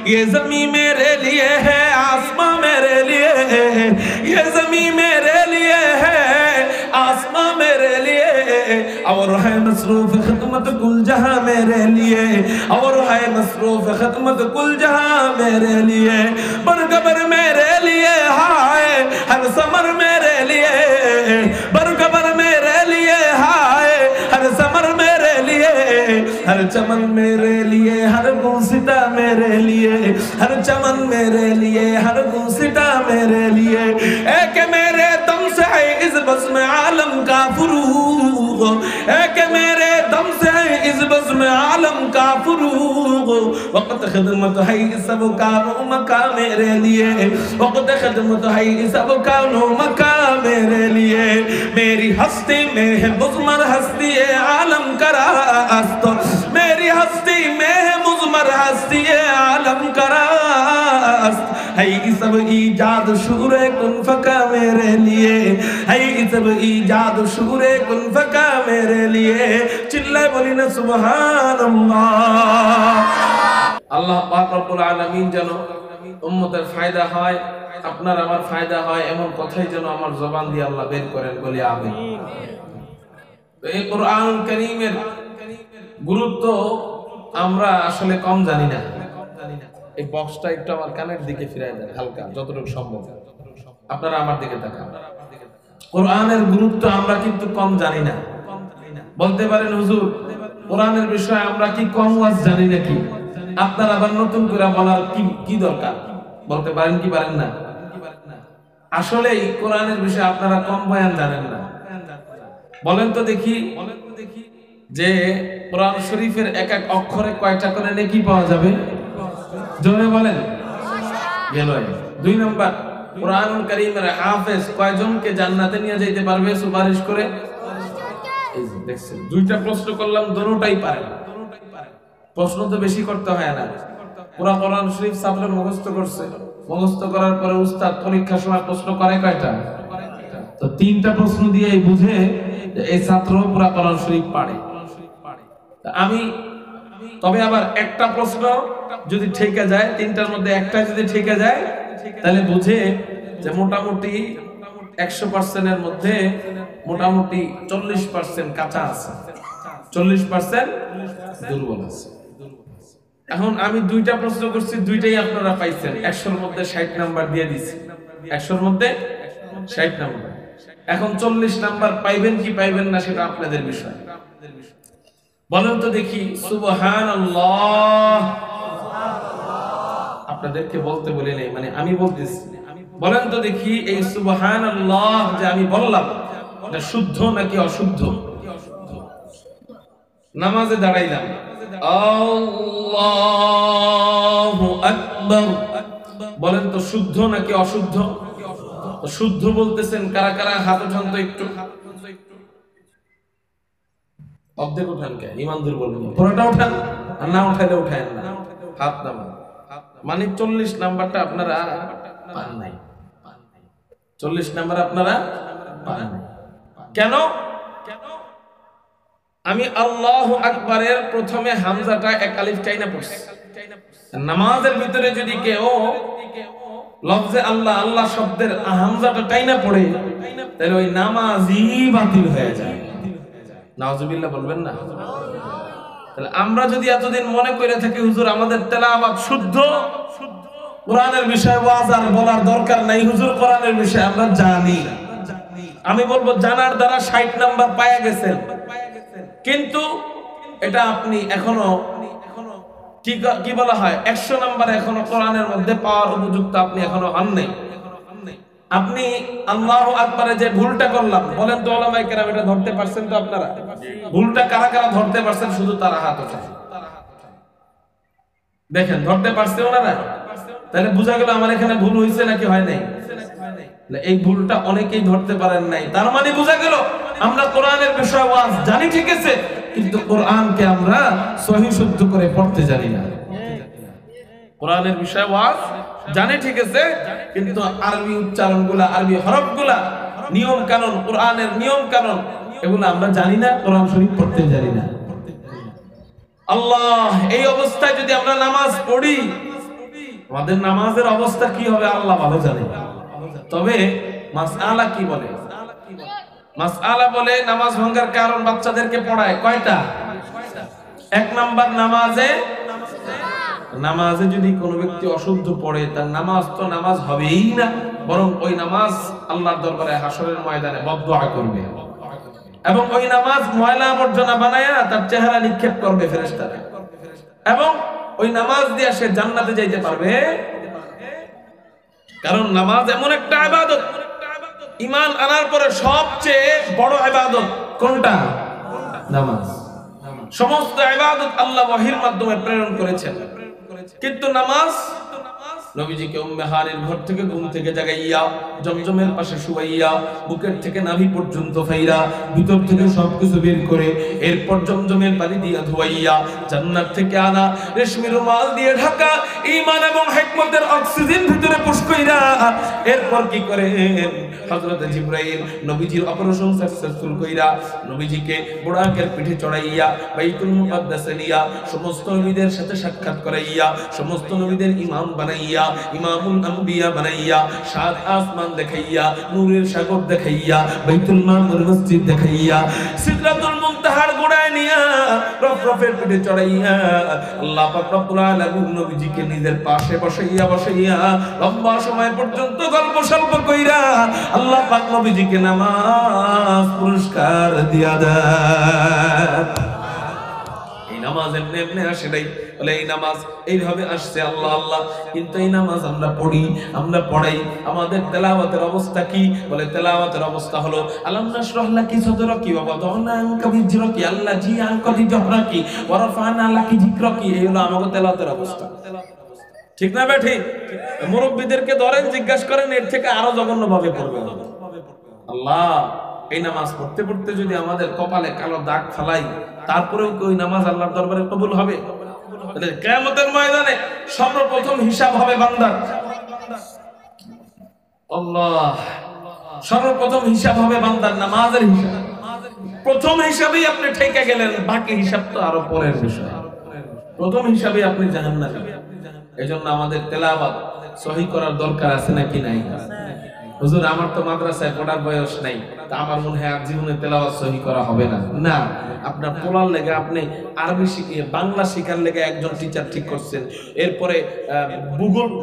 ये ज़मीं मेरे लिए है, आसमां मेरे लिए है, ये ज़मीं मेरे लिए है, आसमां मेरे लिए, और है मसरूफ खिदमत कुल जहां मेरे लिए, और है मसरूफ खिदमत कुल जहां मेरे लिए, बरकबर मेरे लिए हाय, हर समर मेरे लिए, बरकबर मेरे लिए हाय, हर समर मेरे लिए, हर चमन मेरे लिए, हर गुलसिता मेरे लिए, हर चमन मेरे लिए, हर गुलसिता मेरे लिए, एक मेरे दम से है इस बज़्म आलम का फुरूग, एक मेरे दम से है इस बज़्म आलम का फुरूग, वक्त खिदमत है इस सब कानो मका मेरे लिए, वक्त खिदमत है इस सब कानो मका मेरे लिए, मेरी हस्ती में है मुज़मर हस्ती आलम का रास्त, मेरी हस्ती में है मुज़मर हस्ती आलम का रास्त, है सब ईजाद शूरे कुन फका मेरे लिए, है सब ईजाद शूरे कुन फका मेरे लिए, चिल्लाए बोली ना सुभान अल्लाह। আল্লাহ পাক রব্বুল আলামিন যেন উম্মতের ফায়দা হয়, আপনার আমার ফায়দা হয় এমন কথাই যেন আমার জবান দিয়ে আল্লাহ বের করেন, বলি আমিন। তো এই কোরআনুল কারীমের গুরুত্ব আমরা আসলে কম জানি না। এই বক্সটা একটু আমার কানের দিকে ফিরায় দেন হালকা, যতটুকু সম্ভব। আপনারা আমার দিকে তাকান। কোরআনের গুরুত্ব আমরা কিন্তু কম জানি না। বলতে পারেন হুজুর কোরআনের বিষয়ে আমরা কি কম ওয়াজ জানি নাকি? আপনার আবার নতুন করে বলার কি দরকার? বলতে পারেন কি পারেন না? আসলে এই কোরআনের বিষয়ে আপনারা কম বয়ান জানেন না। বলেন তো দেখি যে কোরআন শরীফের এক এক অক্ষরে কয়টা করে নেকি পাওয়া যাবে? জোরে বলেন। গেল। 2 নাম্বার, কোরআনুল কারীমের হাফেজ কয়জনকে জান্নাতে নিয়ে যেতে পারবে সুপারিশ করে? এই যে দেখছেন, 2টা প্রশ্ন করলাম, দুটোটাই পারে। প্রশ্ন তো বেশি করতে হয় না। পুরো কোরআন শরীফ ছাত্র মুখস্থ করছে, মুখস্থ করার পরে উস্তাদ পরীক্ষার সময় প্রশ্ন করে কয়টা? তো 3টা প্রশ্ন দিয়েই বুঝে যে এই ছাত্র পুরো কোরআন শরীফ পারে। আমি তবে আবার একটা প্রশ্ন যদি ঠেকে যায়, 3টার মধ্যে একটা যদি ঠেকে যায়, তাহলে বুঝে যে মোটামুটি 100% এর মধ্যে মোটামুটি 40% কাঁচা আছে, 40% দুর্বল আছে। এখন আমি 2টা প্রশ্ন করছি, 2টাই আপনারা পাইছেন, 100-র মধ্যে 60 নাম্বার দিয়ে দিছি, 100-র মধ্যে 60 নাম্বার। এখন 40 নাম্বার পাইবেন কি পাইবেন না সেটা আপনাদের বিষয়। বলেন তো দেখি সুবহানাল্লাহ। আপনাদেরকে বলতে বলি নাই, মানে আমি বলতেছি। বলেন তো দেখি এই সুবহানাল্লাহ যে আমি বললাম এটা শুদ্ধ নাকি অশুদ্ধ? নামাজে দাঁড়াইলাম, আল্লাহু আকবার, বলেন তো শুদ্ধ নাকি অশুদ্ধ? শুদ্ধ বলতেছেন কারা কারা? হাত উঠান তো একটু। অর্ধেক উঠান কে? ইমান দুর্বল পুরোটা উঠান, আর না উঠাইলে উঠায়েন না, হাত নামান। মানে 40 নাম্বারটা আপনারা পান নাই, 40 নাম্বার আপনারা পান নাই। কেন? আমি আল্লাহু আকবারের প্রথমে হামজাটা এক আলিফ টাইনা পড়ছি। নামাজের ভিতরে যদি কেউ লফজে আল্লাহ আল্লাহ শব্দের হামজাটা টাইনা পড়ে, তাহলে ওই নামাজই বাতিল হয়ে যায়। নাউজুবিল্লাহ বলবেন না? তাহলে আমরা যদি এতদিন মনে করে থাকি হুজুর আমাদের তেলাওয়াত শুদ্ধ, কোরআনের বিষয়ে ওয়াজ আর বলার দরকার নাই, হুজুর কোরআনের বিষয়ে আমরা জানি, আমি বলবো জানার দ্বারা 60 নাম্বার পায়া গেছেন, কিন্তু এটা আপনি এখনো কি বলা হয় 100 নাম্বার এখনো কোরআনের মধ্যে পাওয়ার উপযুক্ত আপনি এখনো হন নাই। আপনি আল্লাহু আকবারে যে ভুলটা করলাম, বলেন তো উলামায়ে কেরাম এটা ধরতে পারছেন তো আপনারা? ভুলটা কারা কারা ধরতে পারছেন? শুধু তারা হাত ওঠান, দেখেন ধরতে পারছে ওনারা। তাহলে বোঝা গেল আমার এখানে ভুল হয়েছে নাকি হয় নাই? এই ভুলটা অনেকেই ধরতে পারেন নাই। তার মানে বোঝা গেল আমরা কোরআনের বিষয় ওয়াজ জানি ঠিক আছে, কিন্তু কোরআনকে আমরা সহিহ শুদ্ধ করে পড়তে জানি না। কোরআনের বিষয় ওয়াজ জানি ঠিক আছে, কিন্তু আরবি উচ্চারণগুলা, আরবি হরফগুলা, নিয়ম কানুন, কোরআনের নিয়ম কানুন এগুলো আমরা জানি না, কোরআন শরীফ পড়তে জানি না। আল্লাহ, এই অবস্থায় যদি আমরা নামাজ পড়ি আমাদের নামাজের অবস্থা কি হবে আল্লাহ ভালো জানে। তবে মাসআলা কি বলে? মাসআলা বলে নামাজ ভাঙার কারণ বাচ্চাদেরকে পড়ায় কয়টা? এক নাম্বার, নামাজে যদি কোনো ব্যক্তি অশুদ্ধ পড়ে তার নামাজ তো নামাজ হবেই না, বরং ওই নামাজ আল্লাহর দরবারে হাসরের ময়দানে বদদুয়া করবে এবং ওই নামাজ ময়লা আবর্জনা বানায়া তার চেহারা নিক্ষেপ করবে ফেরেশতারা, এবং ওই নামাজ দিয়ে সে জান্নাতে যাইতে পারবে। কারণ নামাজ এমন একটা ইবাদত, ঈমান আনার পরে সবচেয়ে বড় ইবাদত কোনটা? নামাজ। সমস্ত ইবাদত আল্লাহ ওহীর মাধ্যমে প্রেরণ করেছেন, কিন্তু নামাজ নবীজিকে উম্মে হানির ঘর থেকে ঘুম থেকে জাগাইয়া জমজমের পাশে শুয়াইয়া বুকের থেকে নাভি পর্যন্ত ফাইরা ভিতর থেকে সবকিছু বের করে এরপর জমজমের পানি দিয়ে ধুয়াইয়া জান্নাত থেকে আনা রেশমি রুমাল দিয়ে ঢাকা ঈমান এবং হিকমতের অক্সিজেন ভিতরে পুশ কইরা এরপর কি করে হযরত জিবরাইল নবীজির অপারেশন সাকসেসফুল কইরা নবীজিকে বুড়াকের পিঠে চড়াইয়া বাইতুল মুকাদ্দাসে নিয়া সমস্ত নবীদের সাথে সাক্ষাৎ করাইয়া সমস্ত নবীদের ইমাম বানাইয়া ইমামুল আম্বিয়া বানাইয়া সাত আসমান দেখাইয়া নূরের সাগর দেখাইয়া বাইতুল মামুর মসজিদ দেখাইয়া সিদরাতুল মুনতাহার গোড়ায় নিয়া রফরফের পিঠে চড়াইয়া আল্লাহ পাক রব্বুল আলামিন নবীজিকে নিজের পাশে বসাইয়া লম্বা সময় পর্যন্ত গল্প সল্প কইরা আল্লাহ পাক নবীজিকে নামাজ পুরস্কার দিয়া দেন। এই নামাজ এমনি এমনি আসে নাই, বলে এই নামাজ এইভাবে আসছে আল্লাহ আল্লাহ, কিন্তু এই নামাজ আমরা পড়ি, আমরা পড়াই, আমাদের তেলাওয়াতের অবস্থা কি? বলে তেলাওয়াতের অবস্থা হলো আলাম নাশরাহ লাকি সাদরাকি ওয়া ওয়াদানা আনকা বিজরাকি আল্লাজি আনকা বিজহরাকি ওয়া রাফা'না লাকি যিকরাকি। এই হলো আমাদের তেলাওয়াতের অবস্থা। ঠিক না বে ঠিক? মুরব্বিদেরকে ধরেন জিজ্ঞাসা করেন, এর থেকে আরো জঘন্য ভাবে পড়বে আল্লাহ। এই নামাজ পড়তে পড়তে যদি আমাদের কপালে কালো দাগ ফালাই, তারপরেও কি ওই নামাজ আল্লাহর দরবারে কবুল হবে? কিয়ামতের ময়দানে সর্বপ্রথম হিসাব হবে বান্দার। আল্লাহ, সর্বপ্রথম হিসাব হবে বান্দার নামাজের হিসাব। প্রথম হিসাবেই আপনি ঠেকে গেলেন, বাকি হিসাব তো আরো পরের বিষয়। প্রথম হিসাবে আপনি জাহান্নামী। এজন্য আমাদের তেলাওয়াত সহিহ করার দরকার আছে নাকি নাই? হুজুর আমার তো মাদ্রাসায় পড়ার বয়স নাই, তা আমার মনে হয় জীবনে তেলাওয়াত সহিহ করা হবে না। না, আপনার পড়ার লেগে আপনি আরবি শিখিয়ে বাংলা শিখার লেগে একজন টিচার ঠিক করছেন, এরপরে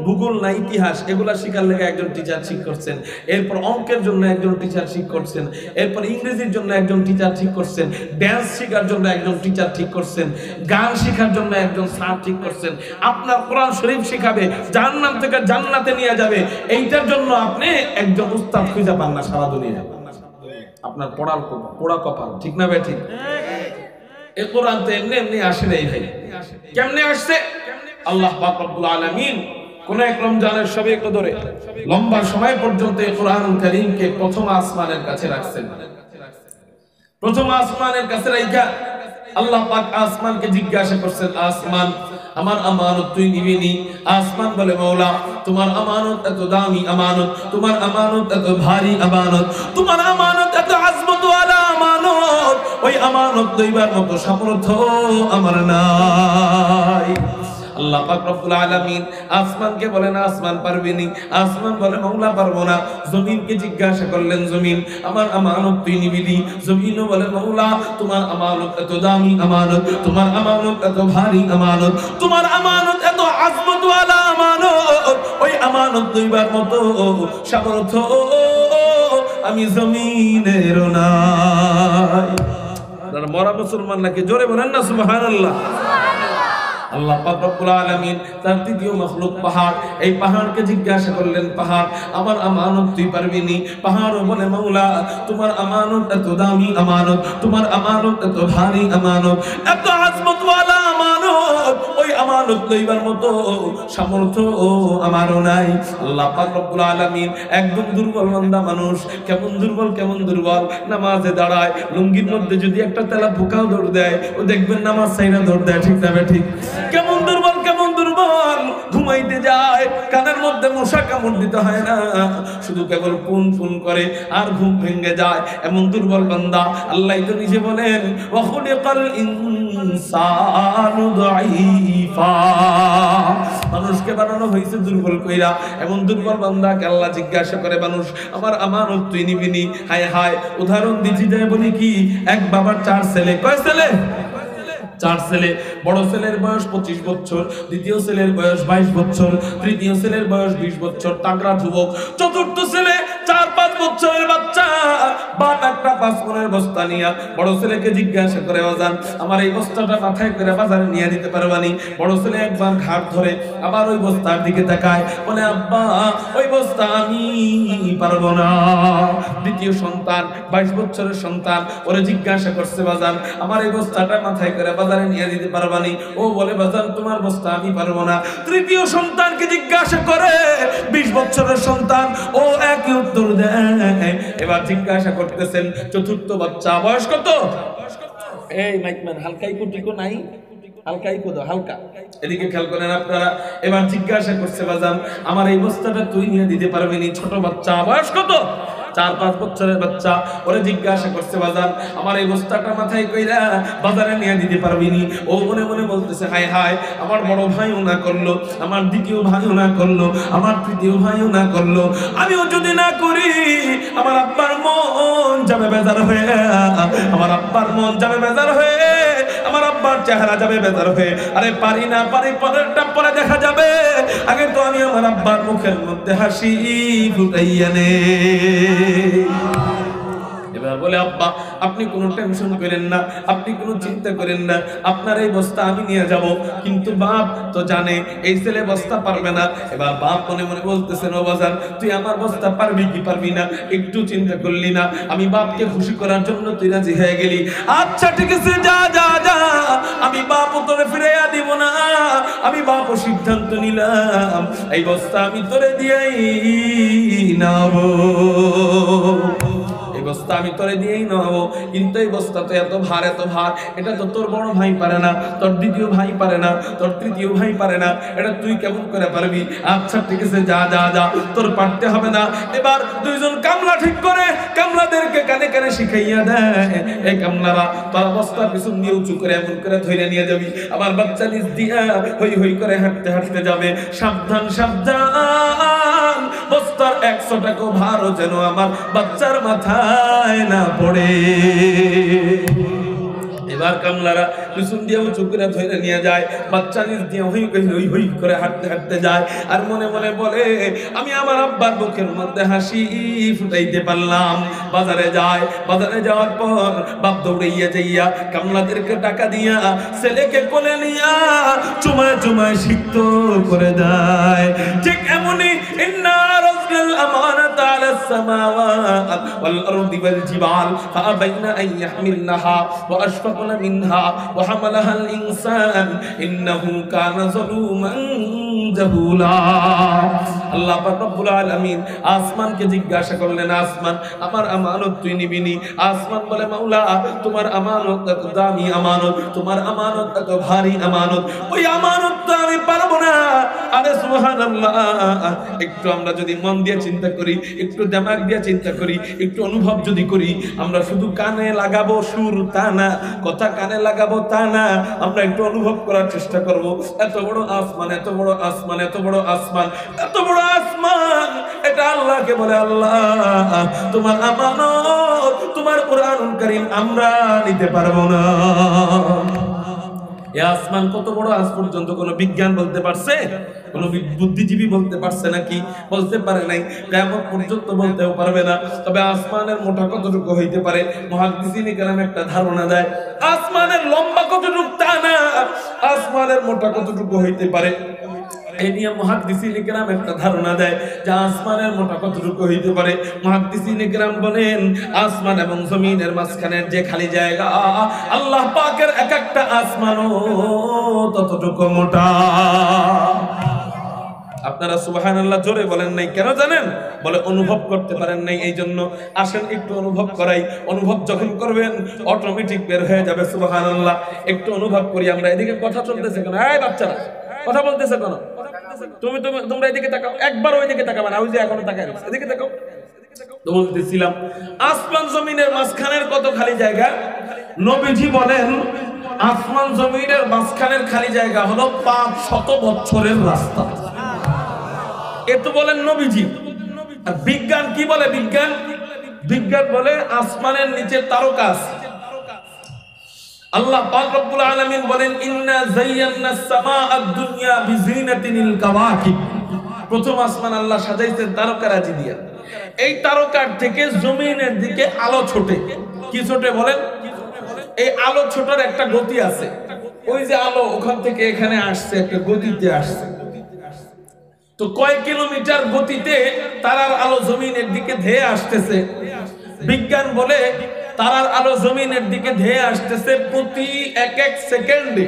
ভূগোল না ইতিহাস এগুলা শিখার লেগে একজন টিচার ঠিক করছেন, এরপর অঙ্কের জন্য একজন টিচার ঠিক করছেন, এরপর ইংরেজির জন্য একজন টিচার ঠিক করছেন, ড্যান্স শেখার জন্য একজন টিচার ঠিক করছেন, গান শেখার জন্য একজন স্যার ঠিক করছেন, আপনার কোরআন শরীফ শিখাবে, জাহান্নাম থেকে জান্নাতে নিয়ে যাবে, এইটার জন্য আপনি একজন উস্তাদ খুঁজে পান না সারা দুনিয়ায়। আপনার পড়া কপাল। ঠিক না ভাই? ঠিক। এই কোরআন তো এমনি এমনি আসে নাই ভাই। কেমনে আসছে? আল্লাহ পাক রব্বুল আলামিন কোন এক রমজানের শবে কদরে লম্বা সময় পর্যন্ত এই কোরআনুল কারীমকে প্রথম আসমানের কাছে রাখছেন। প্রথম আসমানের কাছে রাখা আল্লাহ পাক আসমানকে জিজ্ঞাসা করছেন, আসমান আমার আমানত তুই নিবি নি? আসমান বলে, মওলা তোমার আমানত এত দামি আমানত, তোমার আমানত এত ভারী আমানত, তোমার আমানত এত আজমত ওয়ালা আমানত, ওই আমানত লইবার মতো সামর্থ্য আমার নাই। আল্লাহ পাক রব্বুল আলামিন আসমানকে বলেন, আসমান পারবি নি? আসমান বলে, মওলা পারবো না। জমিনকে জিজ্ঞাসা করলেন, জমিন আমার আমানত তুই নিবি নি? জমিনও বলে, মওলা তোমার আমানত এত দামি আমানত, তোমার আমানত এত ভারী আমানত, তোমার আমানত এত আজমত ওয়ালা আমানত, ওই আমানত লইবার মতো সামর্থ্য আমি জমিনের নাই। আপনারা মরা মুসলমান নাকি? জোরে বলেন না সুবহানাল্লাহ। আল্লাহ পাক রব্বুল আলামিন তার তৃতীয় মাখলুক পাহাড়, এই পাহাড়কে জিজ্ঞাসা করলেন, পাহাড় আমার আমানত তুই পারবি নি? পাহাড়ও বলে, মওলা তোমার আমানত এত দামি আমানত, তোমার আমানত এত ভারী আমানত, এত আজমত ওয়ালা আমানত, ওই আমানত লইবার মতো সামর্থ্য আমারও নাই। আল্লাহ পাক রব্বুল আলামিন একদম দুর্বল বান্দা মানুষ, কেমন দুর্বল নামাজে দাঁড়ায়, লুঙ্গির মধ্যে যদি একটা তেলা পোকাও দৌড় দেয় ও দেখবেন নামাজ ছাইরা দৌড় দেয়। ঠিক না ঠিক? কেমন দুর্বল ঘুমাইতে যায় কানের মধ্যে মশা কামড় দিতে হয় না, শুধু কেবল পুন পুন করে আর ঘুম ভেঙে যায়। এমন দুর্বল বান্দা আল্লাহ তো নিজে বলেন ওয়া খুলিকাল ইনসানু দাঈফা, মানুষকে বানানো হয়েছে দুর্বল কইরা। এমন দুর্বল বান্দাকে আল্লাহ জিজ্ঞাসা করে মানুষ আমার আমানত তুই নিবি নি? হায় হায়, উদাহরণ দিচ্ছি দেয় বলি কি, এক বাবার 4 ছেলে। কয় ছেলে? 4 ছেলে। বড় ছেলের বয়স 25 বছর, দ্বিতীয় ছেলের বয়স 22 বছর, তৃতীয় ছেলের বয়স 20 বছর, তাগড়া যুবক। চতুর্থ ছেলে 4-5 বছরের বাচ্চা। বাপ একটা 5 মনের বস্তা নিয়া বড় ছেলেকে জিজ্ঞাসা করে বাজান আমার এই বস্তাটা মাথায় করে বাজারে নিয়ে দিতে পারবানি? বড় ছেলে একবার ঘাট ধরে আবার ওই বস্তার দিকে তাকায়, বলে আব্বা ওই বস্তা আমি পারবো না। দ্বিতীয় সন্তান 22 বছরের সন্তান ওরে জিজ্ঞাসা করছে বাজান আমার এই বস্তাটা মাথায় করে বাজারে নিয়ে দিতে পারবানি? ও বলে বাজান তোমার বস্তা আমি পারবো না। তৃতীয় সন্তানকে জিজ্ঞাসা করে 20 বছরের সন্তান, ও একই উত্তর দেয়। এবার জিজ্ঞাসা করতেছেন চতুর্থ বাচ্চা, বয়স কত? এই মাইকম্যান হালকাই কুটিকো নাই, হালকাই কুদো হালকা, এদিকে খেয়াল করেন আপনারা। এবার জিজ্ঞাসা করছে বাজান আমার এই বস্তাটা তুই নিয়ে দিতে পারবি নি? ছোট বাচ্চা, বয়স কত? 4-5 বছরের বাচ্চা, ওরে জিজ্ঞাসা করছে বাজান আমার এই বস্তাটা মাথায় কইরা বাজারে নিয়ে দিতে পারবি নি? ও মনে মনে বলতেছে হায় হায়, আমার বড় ভাইও না করলো, আমার দ্বিতীয় ভাইও না করলো, আমার তৃতীয় ভাইও না করলো, আমিও যদি না করি আমার আব্বার মন যাবে বেজার হয়ে, আমার আব্বার মন যাবে বেজার হয়ে, আমার আব্বার চেহারা যাবে বেজার হয়ে। আরে পারি না পারি, পরেরটা পরে দেখা যাবে, আগে তো আমি আমার আব্বার মুখের মধ্যে হাসি ফুটাইয়া নে। এবার বলে আব্বা আপনি কোনো টেনশন করেন না, আপনি কোনো চিন্তা করেন না, আপনার এই বস্তা আমি নিয়ে যাব। কিন্তু বাপ তো জানে এই ছেলে বস্তা পারবে না। এবার বাপ মনে মনে বলতেছেন ও বাজান তুই আমার বস্তা পারবি কি পারবি না একটু চিন্তা করলি না? আমি বাপকে খুশি করার জন্য তুই রাজি হয়ে গেলি। আচ্ছা ঠিক আছে, যা যা যা, আমি বাপ তোরে ফিরাইয়া দিব না। আমি বাপও সিদ্ধান্ত নিলাম এই বস্তা আমি তোরে দিয়েই নাও, এই বস্তা আমি তোরে দিয়েই নাও। কিন্তু এই বস্তা তো এত ভার এত ভার, এটা তো তোর বড় ভাই পারে না, তোর দ্বিতীয় ভাই পারে না, তোর তৃতীয় ভাই পারে না, এটা তুই কেমন করে পারবি? আচ্ছা ঠিক আছে, যা যা যা, তোর পারতে হবে না। এবার দুইজন কামলা ঠিক করে কামলাদেরকে কানে কানে শিখাইয়া দেয়, এই কামলারা তোর বস্তার পিছন দিয়ে উঁচু করে এমন করে ধরে নিয়ে যাবি, আমার বাচ্চা নিজ দিয়া হই হই করে হাঁটতে হাঁটতে যাবে। সাবধান সাবধান, বস্তার 100 টাকা ভারও যেন আমার বাচ্চার মাথায় না পড়ে। এবার কামলারা পিছন দিয়ে উঁচু করে ধরে নিয়ে যায়, বাচ্চা নিজ দিয়ে হই হই হই করে হাঁটতে হাঁটতে যায়, আর মনে মনে বলে আমি আমার আব্বার মুখের মধ্যে হাসি ফুটাইতে পারলাম। বাজারে যায়, বাজারে যাওয়ার পর বাপ দৌড়াইয়া যাইয়া কামলাদেরকে টাকা দিয়া ছেলেকে কোলে নিয়া চুমায় চুমায় সিক্ত করে দেয়। ঠিক এমনই ইন্না রাজনাল আমানাতা আলাস সামাওয়াত ওয়াল আরদি ওয়াল জিবাল ফাআবাইনা আন ইয়াহমিলনাহা ওয়া আশফাকনা মিনহা ওয়া হামালাহাল ইনসান ইন্নাহু কানা যালুমান জাহুলা। আল্লাহ পাক রব্বুল আলামিন আসমানকে জিজ্ঞাসা করলেন, আসমান আমার আমানত তুই নিবি নি? আসমান বলে মাওলা তোমার আমানত এত দামি আমানত, তোমার আমানত এত ভারী আমানত, ওই আমানত তো আমি পারবো না। আরে সুবহানাল্লাহ, একটু আমরা যদি মন দিয়ে চিন্তা করি, একটু দিমাগ দিয়ে চিন্তা করি, একটু অনুভব যদি করি, আমরা শুধু কানে লাগাবো সুর তা না, কথা কানে লাগাবো তা না, আমরা একটু অনুভব করার চেষ্টা করব। এত বড় আসমান, এত বড় আসমান, এত বড় আসমান, এত বড় আসমান, এটা আল্লাহকে বলে আল্লাহ তোমার আমানত, তোমার কোরআনুল কারীম আমরা নিতে পারবো না। এই আসমান কত বড় আজ পর্যন্ত কোন বিজ্ঞান বলতে পারছে? কোন বুদ্ধিজীবী বলতে পারছে নাকি? বলতে পারে নাই, কিয়ামত পর্যন্ত বলতেও পারবে না। তবে আসমানের মোটা কতটুকু হইতে পারে মুহাদ্দিসিনে কেরাম একটা ধারণা দেয়। আসমানের লম্বা কতটুকু তা না, আসমানের মোটা কতটুকু হইতে পারে এই নিয়ে মুহাদ্দিসিনে কেরাম একটা ধারণা দেয় যে আসমানের মোটা কতটুকু হইতে পারে। মুহাদ্দিসিনে কেরাম বলেন আসমান এবং জমিনের মাঝখানের যে খালি জায়গা, আল্লাহ পাকের এক একটা আসমানও ততটুকু মোটা। আপনারা সুবহানাল্লাহ জোরে বলেন নাই কেন জানেন? বলে অনুভব করতে পারেন নাই, এই জন্য। আসেন একটু অনুভব করাই, অনুভব যখন করবেন অটোমেটিক বের হয়ে যাবে সুবহানাল্লাহ। একটু অনুভব করি আমরা। এদিকে কথা চলতেছে কেন? এই বাচ্চারা কথা বলতেছে কেন? তোমরা এদিকে তাকাও, একবার ওইদিকে তাকাবা না, ওই যে এখনো তাকায় রয়েছে, এদিকে তাকাও। তো বলতেছিলাম আসমান জমিনের মাঝখানের কত খালি জায়গা? নবীজি বলেন আসমান জমিনের মাঝখানের খালি জায়গা হলো 500 বছরের রাস্তা। এত বলেন নবীজি। আর বিজ্ঞান কি বলে? বিজ্ঞান বলে আসমানের নিচে তারকা আছে। আল্লাহ পাক রব্বুল আলামিন বলেন ইন্না যায়্যানাস সামাআদ দুনিয়া বিজিনাতিল কাওয়াকিব। প্রথম আসমান আল্লাহ সাজাইছেন তারকারাজি দিয়ে। এই তারকার থেকে জমিনের দিকে আলো ছোটে। কি ছোটে বলেন? এই আলো ছোটার একটা গতি আছে। ওই যে আলো ওখান থেকে এখানে আসছে, একটা গতিতে আসছে। তো কয় কিলোমিটার গতিতে তারার আলো জমিনের দিকে ধেয়ে আসতেছে। বিজ্ঞান বলে তারার আলো জমিনের দিকে ধেয়ে আসতেছে প্রতি এক সেকেন্ডে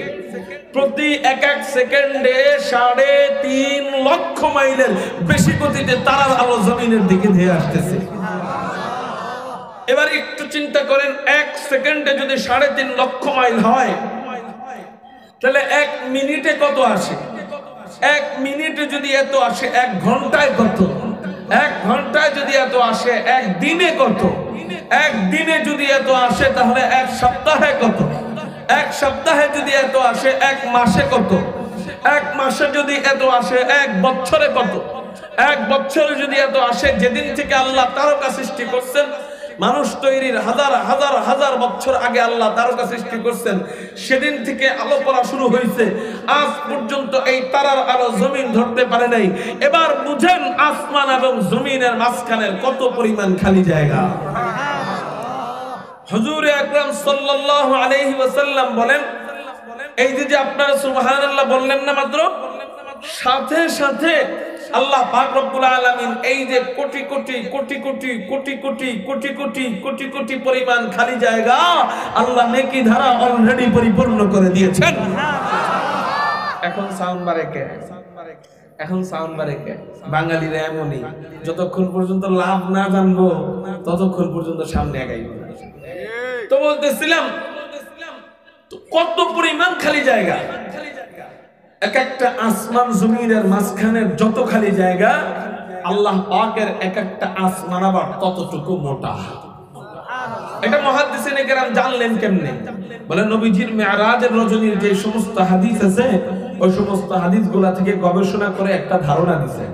3.5 লক্ষ মাইলের বেশি গতিতে তারার আলো জমিনের দিকে ধেয়ে আসতেছে। এবার একটু চিন্তা করেন, 1 সেকেন্ডে যদি 3.5 লক্ষ মাইল হয়, তাহলে 1 মিনিটে কত আসে? 1 মিনিটে যদি এত আসে, 1 ঘন্টায় কত? 1 ঘন্টায় যদি এত আসে, 1 দিনে কত? 1 দিনে যদি এত আসে, তাহলে 1 সপ্তাহে কত? 1 সপ্তাহে যদি এত আসে, 1 মাসে কত? 1 মাসে যদি এত আসে, 1 বছরে কত? 1 বছরে যদি এত আসে, যেদিন থেকে আল্লাহ তারকা সৃষ্টি করছেন, মানুষ তৈরির হাজার হাজার হাজার বছর আগে আল্লাহ তারকা সৃষ্টি করছেন, সেদিন থেকে আলো পড়া শুরু হয়েছে। আজ পর্যন্ত এই তারার আলো জমিন ধরতে পারে নাই। এবার বুঝেন আসমান এবং জমিনের মাঝখানের কত পরিমাণ খালি জায়গা। হুজুর আকরাম সাল্লাল্লাহু আলাইহি ওয়াসাল্লাম বলেন, এই যে আপনারা সুবহানাল্লাহ বললেন না মাত্র, সাথে সাথে আল্লাহ পাক রব্বুল আলামিন এই যে কোটি কোটি কোটি কোটি কোটি কোটি কোটি কোটি কোটি কোটি পরিমাণ খালি জায়গা আল্লাহ নেকি ধারা অলরেডি পরিপূর্ণ করে দিয়েছেন। এখন সাউন্ড বাড়ে কে? বাঙালিরা এমনই, যতক্ষণ পর্যন্ত লাভ না জানবো ততক্ষণ পর্যন্ত সামনে আগাইব। তো বলতেছিলাম কত পরিমাণ খালি জায়গা। এক একটা আসমান জমিনের মাঝখানের যত খালি জায়গা, আল্লাহ পাকের এক একটা আসমান আবার ততটুকু মোটা। এটা মুহাদ্দিসিনে কেরাম জানলেন কেমনে? বলে নবীজির মেরাজের রজনীর যে সমস্ত হাদিস আছে, ওই সমস্ত হাদিসগুলা থেকে গবেষণা করে একটা ধারণা দিয়েছে,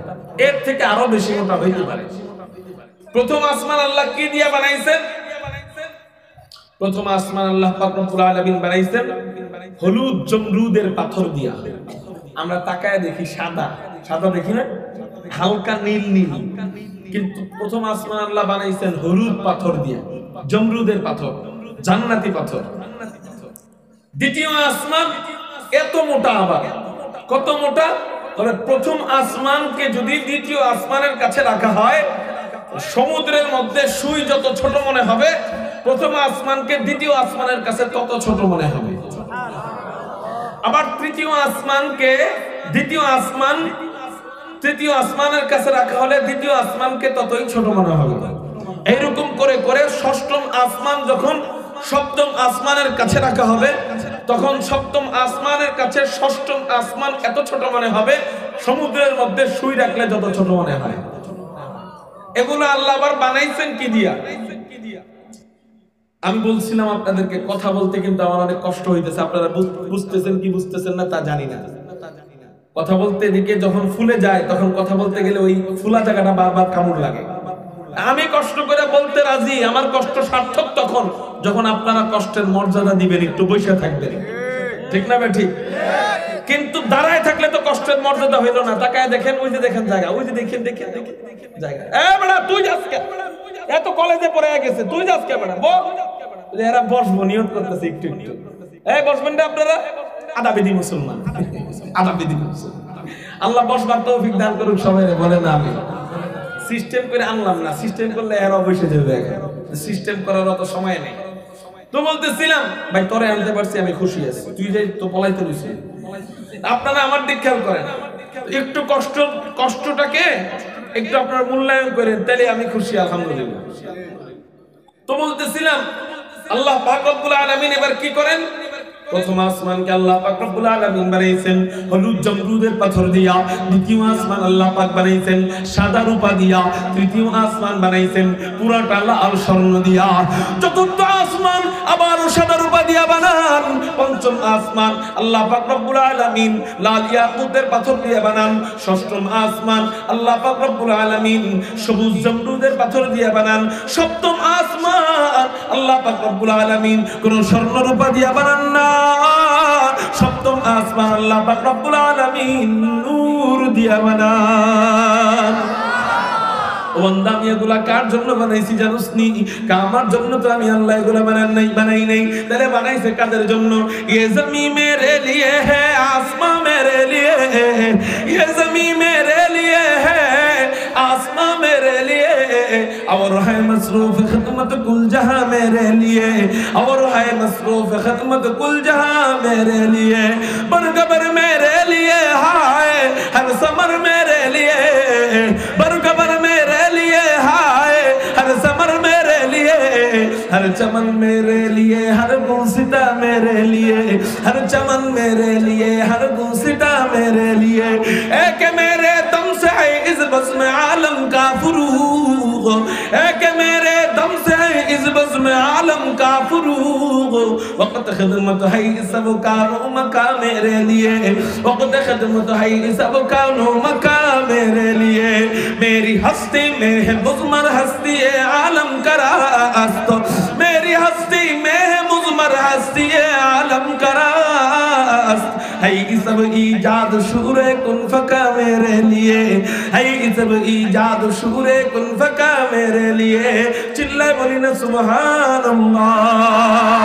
এর থেকে আরো বেশি মোটা হইতে পারে। প্রথম আসমান আল্লাহ কি দিয়ে বানাইছেন? প্রথম আসমান আল্লাহ পাক রব্বুল আলামিন বানাইছেন হলুদ জমরুদের পাথর দিয়া। আমরা তাকায় দেখি সাদা সাদা, দেখি না, হালকা নীল নীল, কিন্তু প্রথম আসমান আল্লাহ বানাইছেন হলুদ পাথর দিয়া, জমরুদের পাথর, জান্নাতি পাথর। দ্বিতীয় আসমান এত মোটা, আবার কত মোটা? তবে প্রথম আসমানকে যদি দ্বিতীয় আসমানের কাছে রাখা হয়, সমুদ্রের মধ্যে সুই যত ছোট মনে হবে, প্রথম আসমানকে দ্বিতীয় আসমানের কাছে তত ছোট মনে হবে। আবার তৃতীয় আসমানকে তৃতীয় আসমানের কাছে রাখা হলে দ্বিতীয় আসমানকে ততই ছোট মনে হবে। এইরকম করে করে ষষ্ঠম আসমান যখন সপ্তম আসমানের কাছে রাখা হবে, তখন সপ্তম আসমানের কাছে ষষ্ঠম আসমান এত ছোট মনে হবে, সমুদ্রের মধ্যে সুই রাখলে যত ছোট মনে হয়। এগুলো আল্লাহ আবার বানাইছেন কি দিয়া? আমি বলছিলাম আপনাদেরকে, কথা বলতে কিন্তু আমার অনেক কষ্ট হইতেছে। আপনারা বুঝতেছেন কি বুঝতেছেন না তা জানি না। কথা বলতে এদিকে যখন ফুলে যায়, তখন কথা বলতে গেলে ওই ফুলা জায়গাটা বারবার কামড় লাগে। আমি কষ্ট করে বলতে রাজি, আমার কষ্ট সার্থক তখন যখন আপনারা কষ্টের মর্যাদা দিবেন, একটু বসে থাকবেন, ঠিক না ঠিক? কিন্তু দাঁড়ায় থাকলে তো কষ্টের মর্যাদা হইল না। তাকায় দেখেন, ওই যে দেখেন জায়গা, ওই যে দেখেন জায়গা। তুই যাস কে? এত কলেজে পড়ে গেছে, তুই যাস কে? এরা বসবো নিয়ত করতেছে একটু একটু। বসবেন না আপনারা? আদাবিদি মুসলমান, আদাবিদি মুসলমান। আল্লাহ বসবার তৌফিক দান করুক সবাই, বলে না আমি সিস্টেম করে আনলাম না। সিস্টেম করলে এরা বসে যাবে, সিস্টেম করার অত সময় নেই। তো বলতেছিলাম ভাই, তোরে আনতে পারছি আমি খুশি আছি, তুই যে তো পলাইতে রইছিস। আপনারা আমার দিক খেয়াল করেন, একটু কষ্টটাকে একটু আপনারা মূল্যায়ন করেন, তাহলে আমি খুশি, আলহামদুলিল্লাহ। তো বলতেছিলাম আল্লাহ পাক রব্বুল আলামিন এবার কি করেন? প্রথম আসমানকে আল্লাহ পাক রব্বুল আলামিন বানাইছেন হলুদ জমরুদের পাথর দিয়া, দ্বিতীয় আসমান আল্লাহ পাক বানাইছেন সাদা রূপা দিয়া, তৃতীয় আসমান বানাইছেন পুরাটা লাল স্বর্ণ দিয়া, চতুর্থ আসমান আবারও সাদা রূপা দিয়া বানান, পঞ্চম আসমান আল্লাহ পাক রব্বুল আলামিন লাল ইয়াকুতের পাথর দিয়ে বানান, ষষ্ঠম আসমান আল্লাহ পাক রব্বুল আলামিন সবুজ জমরুদের পাথর দিয়ে বানান, সপ্তম আসমান আল্লাহ পাক রব্বুল আলামিন কোন স্বর্ণ রূপা দিয়ে বানান না, সপ্তম আসমান আল্লাহ পাক রব্বুল আলামিন নূর দিয়ে বানান। বান্দা আমি এগুলা কার জন্য বানাইছি জানোস নি? আমার জন্য তো আমি আল্লাহ এগুলা বানাই নাই। তাহলে বানাইছে কাদের জন্য? ये ज़मीं मेरे लिए है, आसमां मेरे लिए है, ये ज़मीं मेरे लिए है, आसमां मेरे लिए, और है मसरूफ खिदमत कुल जहां मेरे लिए, और है मसरूफ खिदमत कुल जहां मेरे लिए, बरगबर मेरे लिए हाय, हर समर मेरे लिए, बरगबर मेरे लिए हाय, हर समर मेरे लिए, हर चमन मेरे लिए, हर गुलसिता मेरे लिए, हर चमन मेरे लिए, हर गुलसिता मेरे लिए, एक मेरे दम से है इस बज़्म आलम का फुरूग, एक मेरे दम से है इस बज़्म आलम का फुरूग, वक्त खिदमत है सब कानो मका मेरे लिए, वक्त खिदमत है सब कानो मका मेरे लिए, मेरी हस्ती में है मुज़मर हस्ती आलम का रास्त, मेरी हस्ती में है मुज़मर हस्ती आलम का रास्त, है ये सब ईजाद शूरे कुन फका मेरे लिए, है ये सब ईजाद शूरे कुन फका मेरे लिए, चिल्लाए बोली ना सुभान अल्लाह।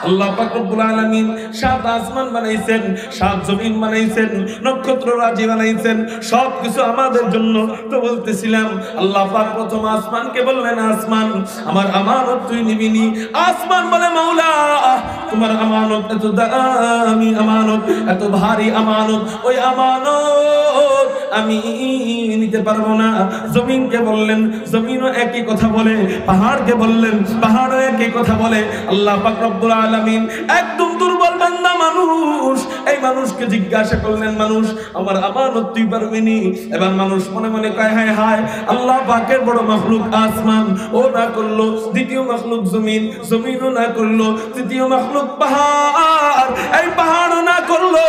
আল্লাহ পাক রব্বুল আলামিন সাত আসমান বানাইছেন, সাত জমিন বানাইছেন, নক্ষত্র রাজি বানাইছেন, সবকিছু আমাদের জন্য। তো বলতেছিলাম আল্লাহ পাক প্রথম আসমানকে বললেন, আসমান আমার আমানত তুই নিবিনি। আসমান বলে মাওলা তোমার আমানত এত দামি আমানত, এত ভারী আমানত, ওই আমানত আমি নিতে পারবো না। জমিনকে বললেন, জমিনও একই কথা বলে, পাহাড়কে বললেন, পাহাড়ও একই কথা বলে। আল্লাহ পাক রব্বুল আলামিন একদম দুর্বল বান্দা মানুষ, এই মানুষকে জিজ্ঞাসা করলেন, মানুষ আমার আমানত তুই পারবিনি? এবার মানুষ মনে মনে কয় হায় হায়, আল্লাহ পাকের বড় মাখলুক আসমান, ও না করলো, দ্বিতীয় মাখলুক জমিন, জমিনও না করলো, তৃতীয় মাখলুক পাহাড়, এই পাহাড়ও না করলো,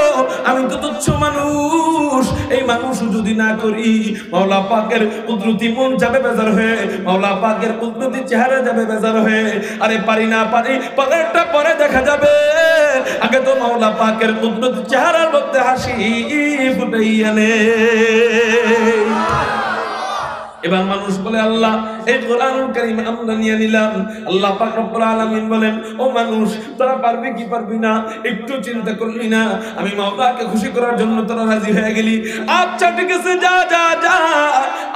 আমি তো তুচ্ছ মানুষ, এই মানুষ যদি না করি মাওলা পাকের কুদরতি মন যাবে বেজার হয়ে, মাওলা পাকের কুদরতি চেহারা যাবে বেজার হয়ে, আরে পারি না পারি, পরেরটা পরে দেখা যাবে, আগে তো মাওলা পাকের কুদরতি চেহারার মধ্যে হাসি ফুটাইয়া নে। এবার মানুষ বলে আল্লাহ এই কোরআনুল কারীম আমরা নিয়ে নিলাম। আল্লাহ পাক রব্বুল আলামিন বলেন, ও মানুষ তোরা পারবি কি পারবি না একটু চিন্তা করলি না? আমি মাওলাকে খুশি করার জন্য তোরা রাজি হয়ে গেলি, আচ্ছা ঠিক আছে যা যা যা,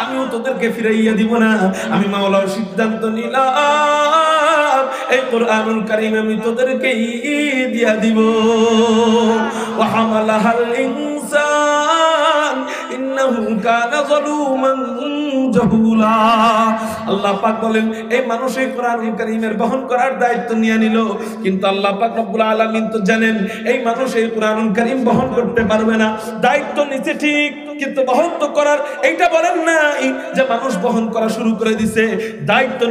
আমিও তোদেরকে ফিরাইয়া দিব না। আমি মাওলার সিদ্ধান্ত নিলাম এই কোরআনুল কারীম আমি তোদেরকেই দিয়া দিব। ওয়া হামালাহাল ইনসান ইন্নাহু কানা যালুমান জাহুলা। আল্লাহ পাক বলেন এই মানুষ এই কোরআনুল কারীমের বহন করার দায়িত্ব নিয়ে নিল, কিন্তু আল্লাহ পাক রব্বুল আলামিন তো জানেন এই মানুষ এই কোরআনুল কারীম বহন করতে পারবে না। দায়িত্ব নিছে ঠিক, কিন্তু বহন তো করার এইটা বলেন নাই যে মানুষ বহন করা শুরু করে দিছে। দায়িত্ব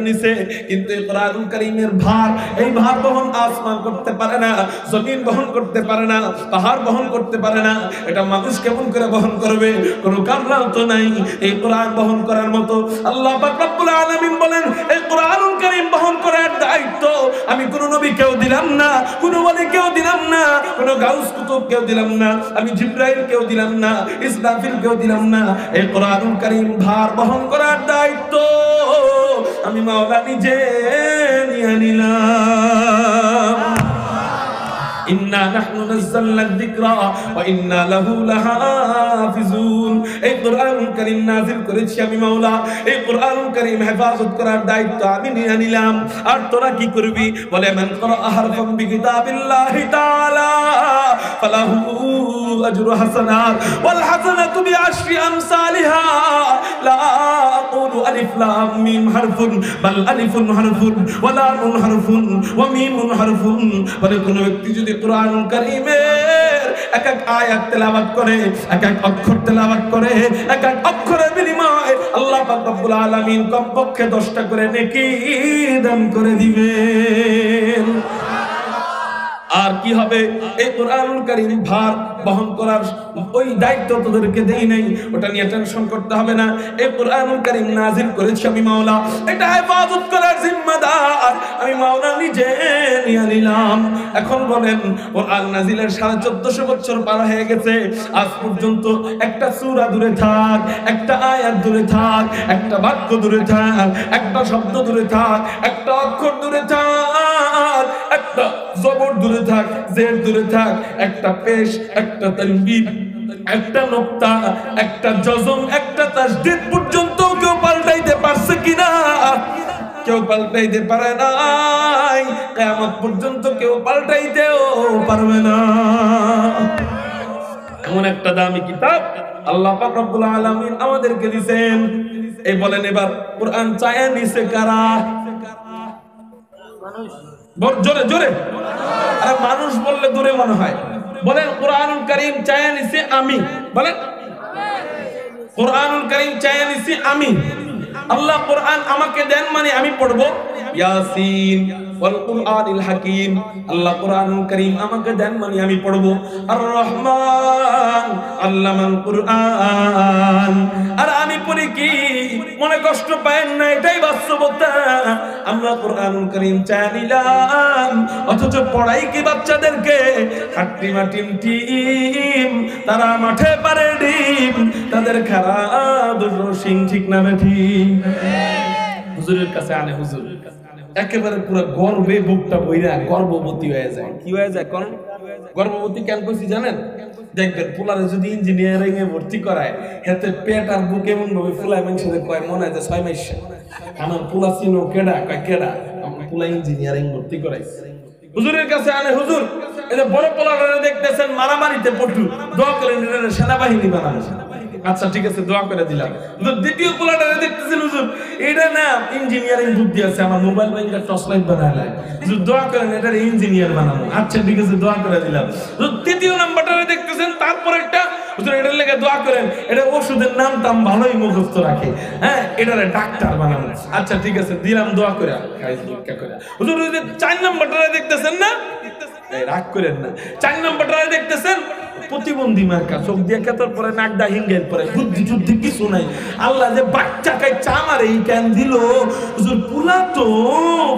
নিছে, কিন্তু এই কোরআনুল কারীমের ভার, এই ভার বহন আসমান করতে পারে না, জমিন বহন করতে পারে না, পাহাড় বহন করতে পারে না। এটা মানুষ কেমন করে বহন করবে? কোনো কামরাও তো নাই এই কোরআন বহন করার মতো। আল্লাহ পাক রব্বুল আলামিন বলেন এই কোরআনুল কারীম বহন করার দায়িত্ব আমি কোন নবীকেও দিলাম না, কোন ওয়ালিকেও দিলাম না, কোন গাউস কুতুবকেও দিলাম না, আমি জিবরাইলকেও দিলাম না, ইসরাফিলকেও দিলাম না। এই কোরআনুল কারীম ভার বহন করার দায়িত্ব আমি মাওলা নিজে নিয়ে নিলাম। ইন্না নাহনু নাযালনা যিকরা ওয়া ইন্না লাহু লাহাফিজুন। এই কোরআনুল কারীম নাযিল করেছি আমি মাওলা, এই কোরআনুল কারীম হেফাজত করার দায়িত্ব আমি নিয়ে নিলাম। আর তোরা কি করবি? বলে মান ক্বারা হারফান বিকিতাবিল্লাহি তাআলা ফালাহু আজরু হাসানাত ওয়াল হাসানাতু বিআশরি আমসালিহা লা আকুলু আলিফ লাম মিম হারফুন বাল আলিফুন হারফুন ওয়া লামুন হারফুন ওয়া মিমুন হারফুন। বলে কোন ব্যক্তি যদি কোরআনুল কারীমের এক এক আয়াত তেলাওয়াত করে, এক এক অক্ষর তেলাওয়াত করে, এক এক অক্ষরের বিনিময়ে আল্লাহ পাক রব্বুল আলামিন কমপক্ষে 10টা করে নেকি দান করে দিবেন। আর কি হবে, এই কোরআনুল কারীম ভার বহন করার ওই দায়িত্ব তোদেরকে দেই নাই, ওটা নিয়ে টেনশন করতে হবে না। এই কোরআনুল কারীম নাযিল করেছি আমি মাওলা, এটা হেফাজত করার জিম্মাদার আমি মাওলা নিজে নিয়ে নিলাম। এখন বলেন, কোরআন নাযিলের 1450 বছর পার হয়ে গেছে, আজ পর্যন্ত একটা সূরা দূরে থাক, একটা আয়াত দূরে থাক, একটা বাক্য দূরে থাক, একটা শব্দ দূরে থাক, একটা অক্ষর দূরে থাক, একটা জবর দূরে থাক, জের দূরে থাক, একটা পেশ, একটা তানবীর, একটা নুকতা, একটা জজম, একটা তাসদীদ পর্যন্ত কেউ পাল্টাইতে পারছে কিনা? কেউ পাল্টাইতে পারে নাই, কিয়ামত পর্যন্ত কেউ পাল্টাইতেও পারবে না। এমন একটা দামি কিতাব আল্লাহ পাক রব্বুল আলামিন আমাদেরকে দিবেন। এই বলেন এবার কোরআন চায়া নিছে কারা? জোরে জোরে, আরে মানুষ বললে দূরে মনে হয়। বলেন কোরআনুল কারীম চায়া নিছে আমি, বলেন কোরআনুল কারীম চায়া নিছে আমি। আল্লাহ কোরআন আমাকে দেন মানে আমি পড়বো। ইয়াসিন ওয়াল কুরআনিল হাকীম, আল্লাহ কোরআনুল কারীম আমাকে দেন মানে আমি পড়বো। আর রহমান আল্লামাল কুরআন, আর আমি পড়ি কি? মনে কষ্ট পায়েন না, এটাই বাস্তবতা। আমরা কোরআনুল কারীম চাই নিলাম, অথচ পড়াই কি বাচ্চাদেরকে? হাট্টিমা টিম টিম, তারা মাঠে পারে ডিম, তাদের খারাপ সিং ঠিক না ঠিক? হুজুরের কাছে আনে, হুজুর একেবারে পুরো গর্বে বুকটা বইরা গর্ভবতী হয়ে যায়। কি হয়ে যায়? কোন গর্ভবতী কেন কইছি জানেন? দেখবেন পোলারে যদি ইঞ্জিনিয়ারিং এ ভর্তি করায়, এতে পেট আর বুক এমন ভাবে ফুলায়, মানুষের কয় মনে হয় যে 6 মাস। আমার পোলা চিনো কেডা? কয় কেডা? আমার পোলা ইঞ্জিনিয়ারিং ভর্তি করাইছে। হুজুরের কাছে আনে, হুজুর এই যে বড় পোলারে দেখতেছেন মারামারিতে পটু, দোয়া করেন এটা সেনাবাহিনী বানানো। আচ্ছা ঠিক আছে, দোয়া করে দিলাম। দ্বিতীয় পোলাটারে দেখতেছেন, হুজুর এটা না ইঞ্জিনিয়ারিং বুদ্ধি আছে, আমার মোবাইল ব্যাংকের টর্চ লাইট বানাইলে, হুজুর দোয়া করেন এটা ইঞ্জিনিয়ার বানানো। আচ্ছা ঠিক আছে, দোয়া করে দিলাম। তৃতীয় নাম্বারটারে দেখতেছেন, তারপর একটা, হুজুর এটার লেগে দোয়া করেন, এটা ওষুধের নাম টাম ভালোই মুখস্থ রাখে, হ্যাঁ এটারে ডাক্তার বানানো। আচ্ছা ঠিক আছে, দিলাম দোয়া করে। হুজুর 4 নাম্বারটারে দেখতেছেন না, রাগ করেন না, 4 নাম্বারটারে দেখতেছেন প্রতিবন্ধী মার্কা, চোখ দিয়ে কেতার পরে নাকডা হিঙ্গের পরে, বুদ্ধি যুদ্ধি কিছু নাই। আল্লাহ যে বাচ্চা খাই চামারে এই কেন দিল? হুজুর পুলা তো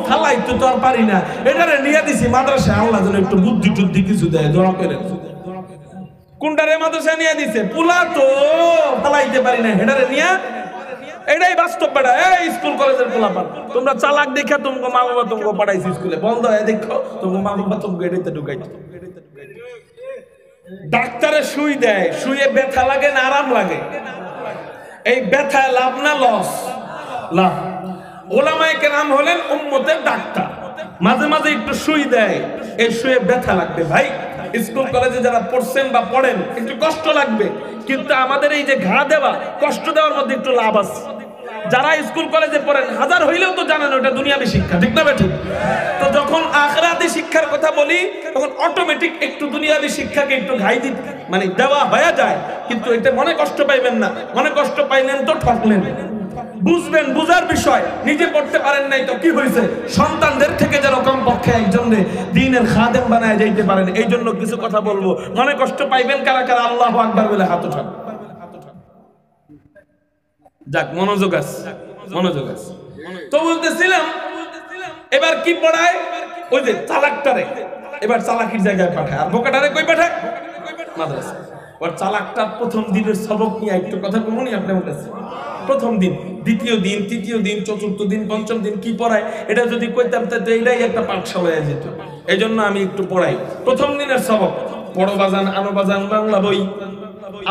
খালাইতে তো আর পারি না, এটারে নিয়ে দিছি মাদ্রাসা, আল্লাহ যেন একটু বুদ্ধি যুদ্ধি কিছু দেয়, দোয়া করেন। কোনটারে মাদ্রাসা নিয়ে দিছে? পুলা তো খালাইতে পারি না, এটারে নিয়ে। এটাই বাস্তব বেটা। এই স্কুল কলেজের পোলাপান, তোমরা চালাক দেখে তোমাকে মা বাবা তোমাকে পাঠাইছি স্কুলে, বন্ধ হয়ে দেখো তোমাকে মা বাবা তোমাকে এটাতে ঢুকাইছে। ডাক্তারে সুই দেয়, সুইয়ে ব্যথা লাগে না আরাম লাগে? এই ব্যথায় লাভ না লস? লাভ। ওলামায়ে কেরাম হলেন উম্মতের ডাক্তার, মাঝে মাঝে একটু সুই দেয়, এই সুইয়ে ব্যথা লাগবে। ভাই স্কুল কলেজে যারা পড়ছেন বা পড়েন একটু কষ্ট লাগবে, কিন্তু আমাদের এই যে ঘা দেওয়া, কষ্ট দেওয়ার মধ্যে একটু লাভ আছে। যারা স্কুল কলেজে পড়েন হাজার হইলেও তো জানেন ওটা দুনিয়াবি শিক্ষা, ঠিক না ঠিক? তো যখন আখিরাতি শিক্ষার কথা বলি, তখন অটোমেটিক একটু দুনিয়াবি শিক্ষাকে একটু ঘাই দিতে মানে দেওয়া হয়ে যায়। কিন্তু এটা মনে কষ্ট পাইবেন না, মনে কষ্ট পাইলেন তো ঠকলেন। বুঝবেন, বুঝার বিষয়। নিজে পড়তে পারেন নাই তো কি হয়েছে? সন্তানদের থেকে যেন কমপক্ষে একজনের দ্বীনের খাদেম বানায় যাইতে পারেন। এই জন্য কিছু কথা বলবো, মনে কষ্ট পাইবেন কারা কারা আল্লাহু আকবার বলে হাত উঠান। যাক, মনোযোগ আছে, মনোযোগ আছে। তো বলতেছিলাম এবার কি পড়ায়? ওই যে চালাকটারে এবার চালাকির জায়গায় পাঠায়, আর বোকাটারে কই পাঠায়? মাদ্রাসা। ওর চালাকটার প্রথম দিনের সবক নিয়ে একটু কথা বলুন আপনার কাছে। প্রথম দিন, দ্বিতীয় দিন, তৃতীয় দিন, চতুর্থ দিন, পঞ্চম দিন কি পড়ায় এটা যদি কইতাম তাহলে এটাই একটা পাঠশালা হয়ে যেত। এই জন্য আমি একটু পড়াই। প্রথম দিনের সবক পড়ো বাজান, আনো বাজান, বাংলা বই।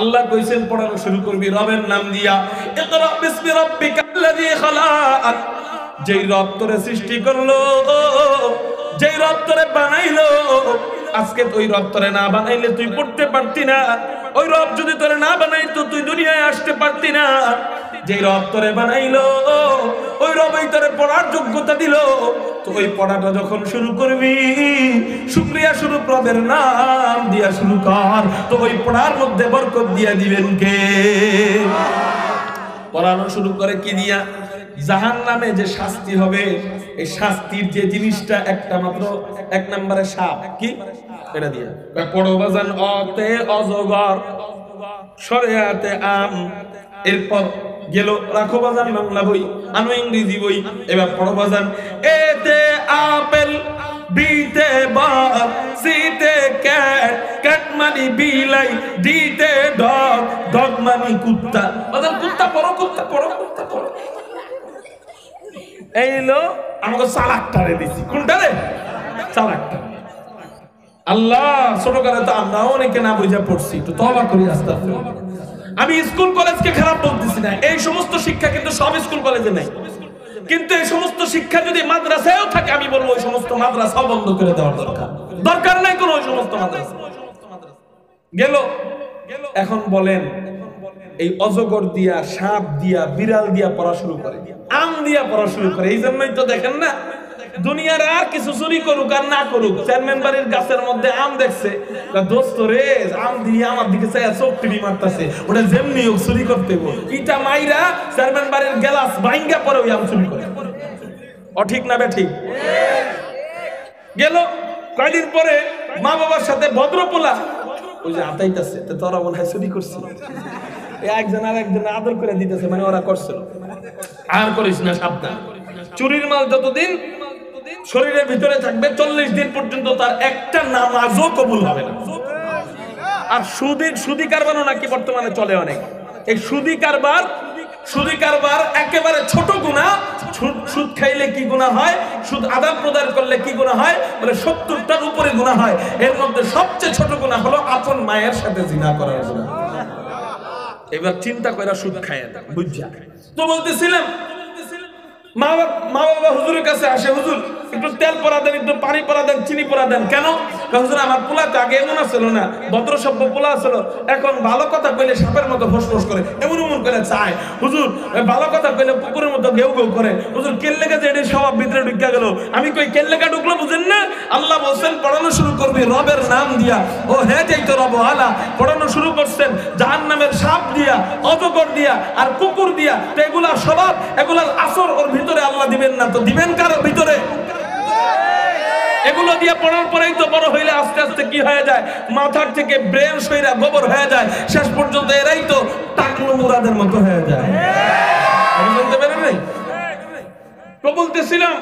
আল্লাহ কইছেন পড়ানো শুরু করবি রবের নাম দিয়া। ইকরা বিসমি রাব্বিকাল্লাযী খালাক। যেই রব তোরে সৃষ্টি করলো, যেই রব তোরে বানাইলো, আজকে ওই রব তোরে না বানাইলে তুই পড়তে পারতি না, ওই রব যদি তোরে না বানাইতো তুই দুনিয়ায় আসতে পারতি না। যে রব তোরে বানাইলো ওই রবই তোরে পড়ার যোগ্যতা দিল, তো ওই পড়াটা যখন শুরু করবি শুকরিয়া স্বরূপ রবের নাম দিয়া শুরু কর, তো ওই পড়ার মধ্যে বরকত দিয়া দিবেন কে? পড়ানো শুরু করে কি দিয়া? জাহান্নামে যে শাস্তি হবে, এই শাস্তির যে জিনিসটা একটা মাত্র, এক নম্বরে সাপ, কি এটা দিয়া পড়ো বাজান, অতে অজগর, শরিয়াতে আম, এরপর গেল রাখো বাজান বাংলা বই, আনো ইংরেজি বই, এবার পড়ো বাজান, এতে আপেল, বিতে বাঘ, সিতে ক্যাট, ক্যাট মানে বিলাই, ডিতে ডগ, ডগ মানে কুত্তা। বাজান কুত্তা পড়ো, কুত্তা পড়ো, কুত্তা পড়ো। এইলো আমাকে চালাকটারে দিছি, কোনটা রে? চালাকটা। আল্লাহ ছোট করে তো আমরাও অনেকে না বুঝে পড়ছি, একটু তওবা করি আস্তাগফিরুল্লাহ। আমি স্কুল কলেজকে খারাপ বলতেছি না, এই সমস্ত শিক্ষা কিন্তু সব স্কুল কলেজে নাই, কিন্তু এই সমস্ত শিক্ষা যদি মাদ্রাসায়ও থাকে আমি বলবো ওই সমস্ত মাদ্রাসাও বন্ধ করে দেওয়ার দরকার, দরকার নাই কোনো ওই সমস্ত মাদ্রাসা। গেল এখন বলেন এই অজগর দিয়া, সাপ দিয়া, বিড়াল দিয়া পড়া শুরু করে, আম দিয়া পড়া শুরু করে। এই জন্যই তো দেখেন না দুনিয়ার আর কিছু চুরি করুক আর না করুক, চেয়ারম্যান বাড়ির গাছের মধ্যে আম দেখছে, দোস্ত রে আম দিয়ে আমার দিকে চাইয়া চোখ টিভি মারতেছে, ওটা যেমনি হোক চুরি করতে ইটা মাইরা চেয়ারম্যান বাড়ির গ্লাস ভাঙ্গা পরে ওই আম চুরি করে। অঠিক না বেঠিক? গেল কয়দিন পরে মা বাবার সাথে ভদ্রপোলা ওই যে আতাইতেছে, তো তোরা মনে হয় চুরি করছি, একজন আর একজন আদর করে দিতেছে, মানে ওরা করছিল। আর করিস না, সাবধান। চুরির মাল যতদিন শরীরের ভিতরে থাকবে 40 দিন পর্যন্ত তার একটা নামাজও কবুল হবে না। আর সুদি কারবারও নাকি বর্তমানে চলে অনেক। এই সুদি কারবার একেবারে ছোট গুনাহ। সুদ খাইলে কি গুনাহ হয়, সুদ আদান প্রদান করলে কি গুনাহ হয়, মানে 70টার উপরে গুনাহ হয়। এর মধ্যে সবচেয়ে ছোট গুনাহ হলো আপন মায়ের সাথে জিনা করার গুনাহ। এবার চিন্তা করে সুদ খায় বুঝা। তো বলতেছিলাম মা বাবা হুজুরের কাছে আসে, হুজুর একটু তেল পরা দেন, একটু পানি পরা দেন, চিনি পরা দেন। কেন? হুজুর আমার পোলা তো আগে এমন ছিল না, ভদ্র সভ্য পোলা ছিল, এখন ভালো কথা কইলে সাপের মতো ফোসফোস করে, এমন করে চায়। হুজুর ভালো কথা কইলে পুকুরের মতো ঘেউ ঘেউ করে। হুজুর কেল্লেগা যে এটা স্বভাব ভিতরে ঢুকে গেল। আমি কই কেল্লেগা ঢুকলো বুঝেন না? আল্লাহ বলছেন পড়ানো শুরু করবি রবের নাম দিয়া, ও হ্যাঁ যাই তো রব আলা। পড়ানো শুরু করছেন জাহান্নামের সাপ দিয়া, অজগর দিয়া আর কুকুর দিয়া। তো এগুলা স্বভাব, এগুলার আসর ওর ভিতরে আল্লাহ দিবেন না, তো দিবেন কার ভিতরে? এগুলো দিয়ে পড়ার পরেই তো বড় হইলে আস্তে আস্তে কি হয়ে যায়, মাথার থেকে ব্রেন সইরা গোবর হয়ে যায়, শেষ পর্যন্ত এরাই তো টাকলু মুরাদের মতো হয়ে যায়। বুঝতে পারেন নাই? তো বলতেছিলাম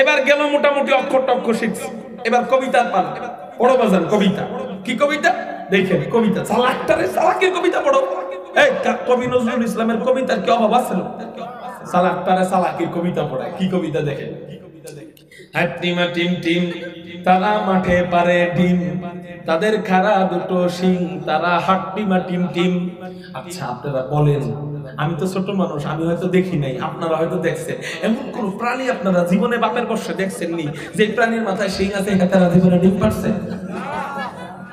এবার গেল মোটামুটি অক্ষর টক্ষর শিখছি, এবার কবিতার পালা। পড়ো বাজান কবিতা। কি কবিতা? দেখেন কবিতা, চালাকের কবিতা পড়ো। এই কবি নজরুল ইসলামের কবিতার কি অভাব আছে? চালাকের কবিতা পড়ায়। কি কবিতা দেখেন? হাট্টিমা টিম টিম, তারা মাঠে পারে ডিম, তাদের খাড়া দুটো শিং, তারা হাট্টিমা টিম টিম। আচ্ছা আপনারা বলেন, আমি তো ছোট মানুষ, আমি হয়তো দেখি নাই, আপনারা হয়তো দেখছেন, এমন কোন প্রাণী আপনারা জীবনে বাপের বর্ষে দেখছেন নি যে প্রাণীর মাথায় শিং আছে, তারা জীবনে ডিম পারছে?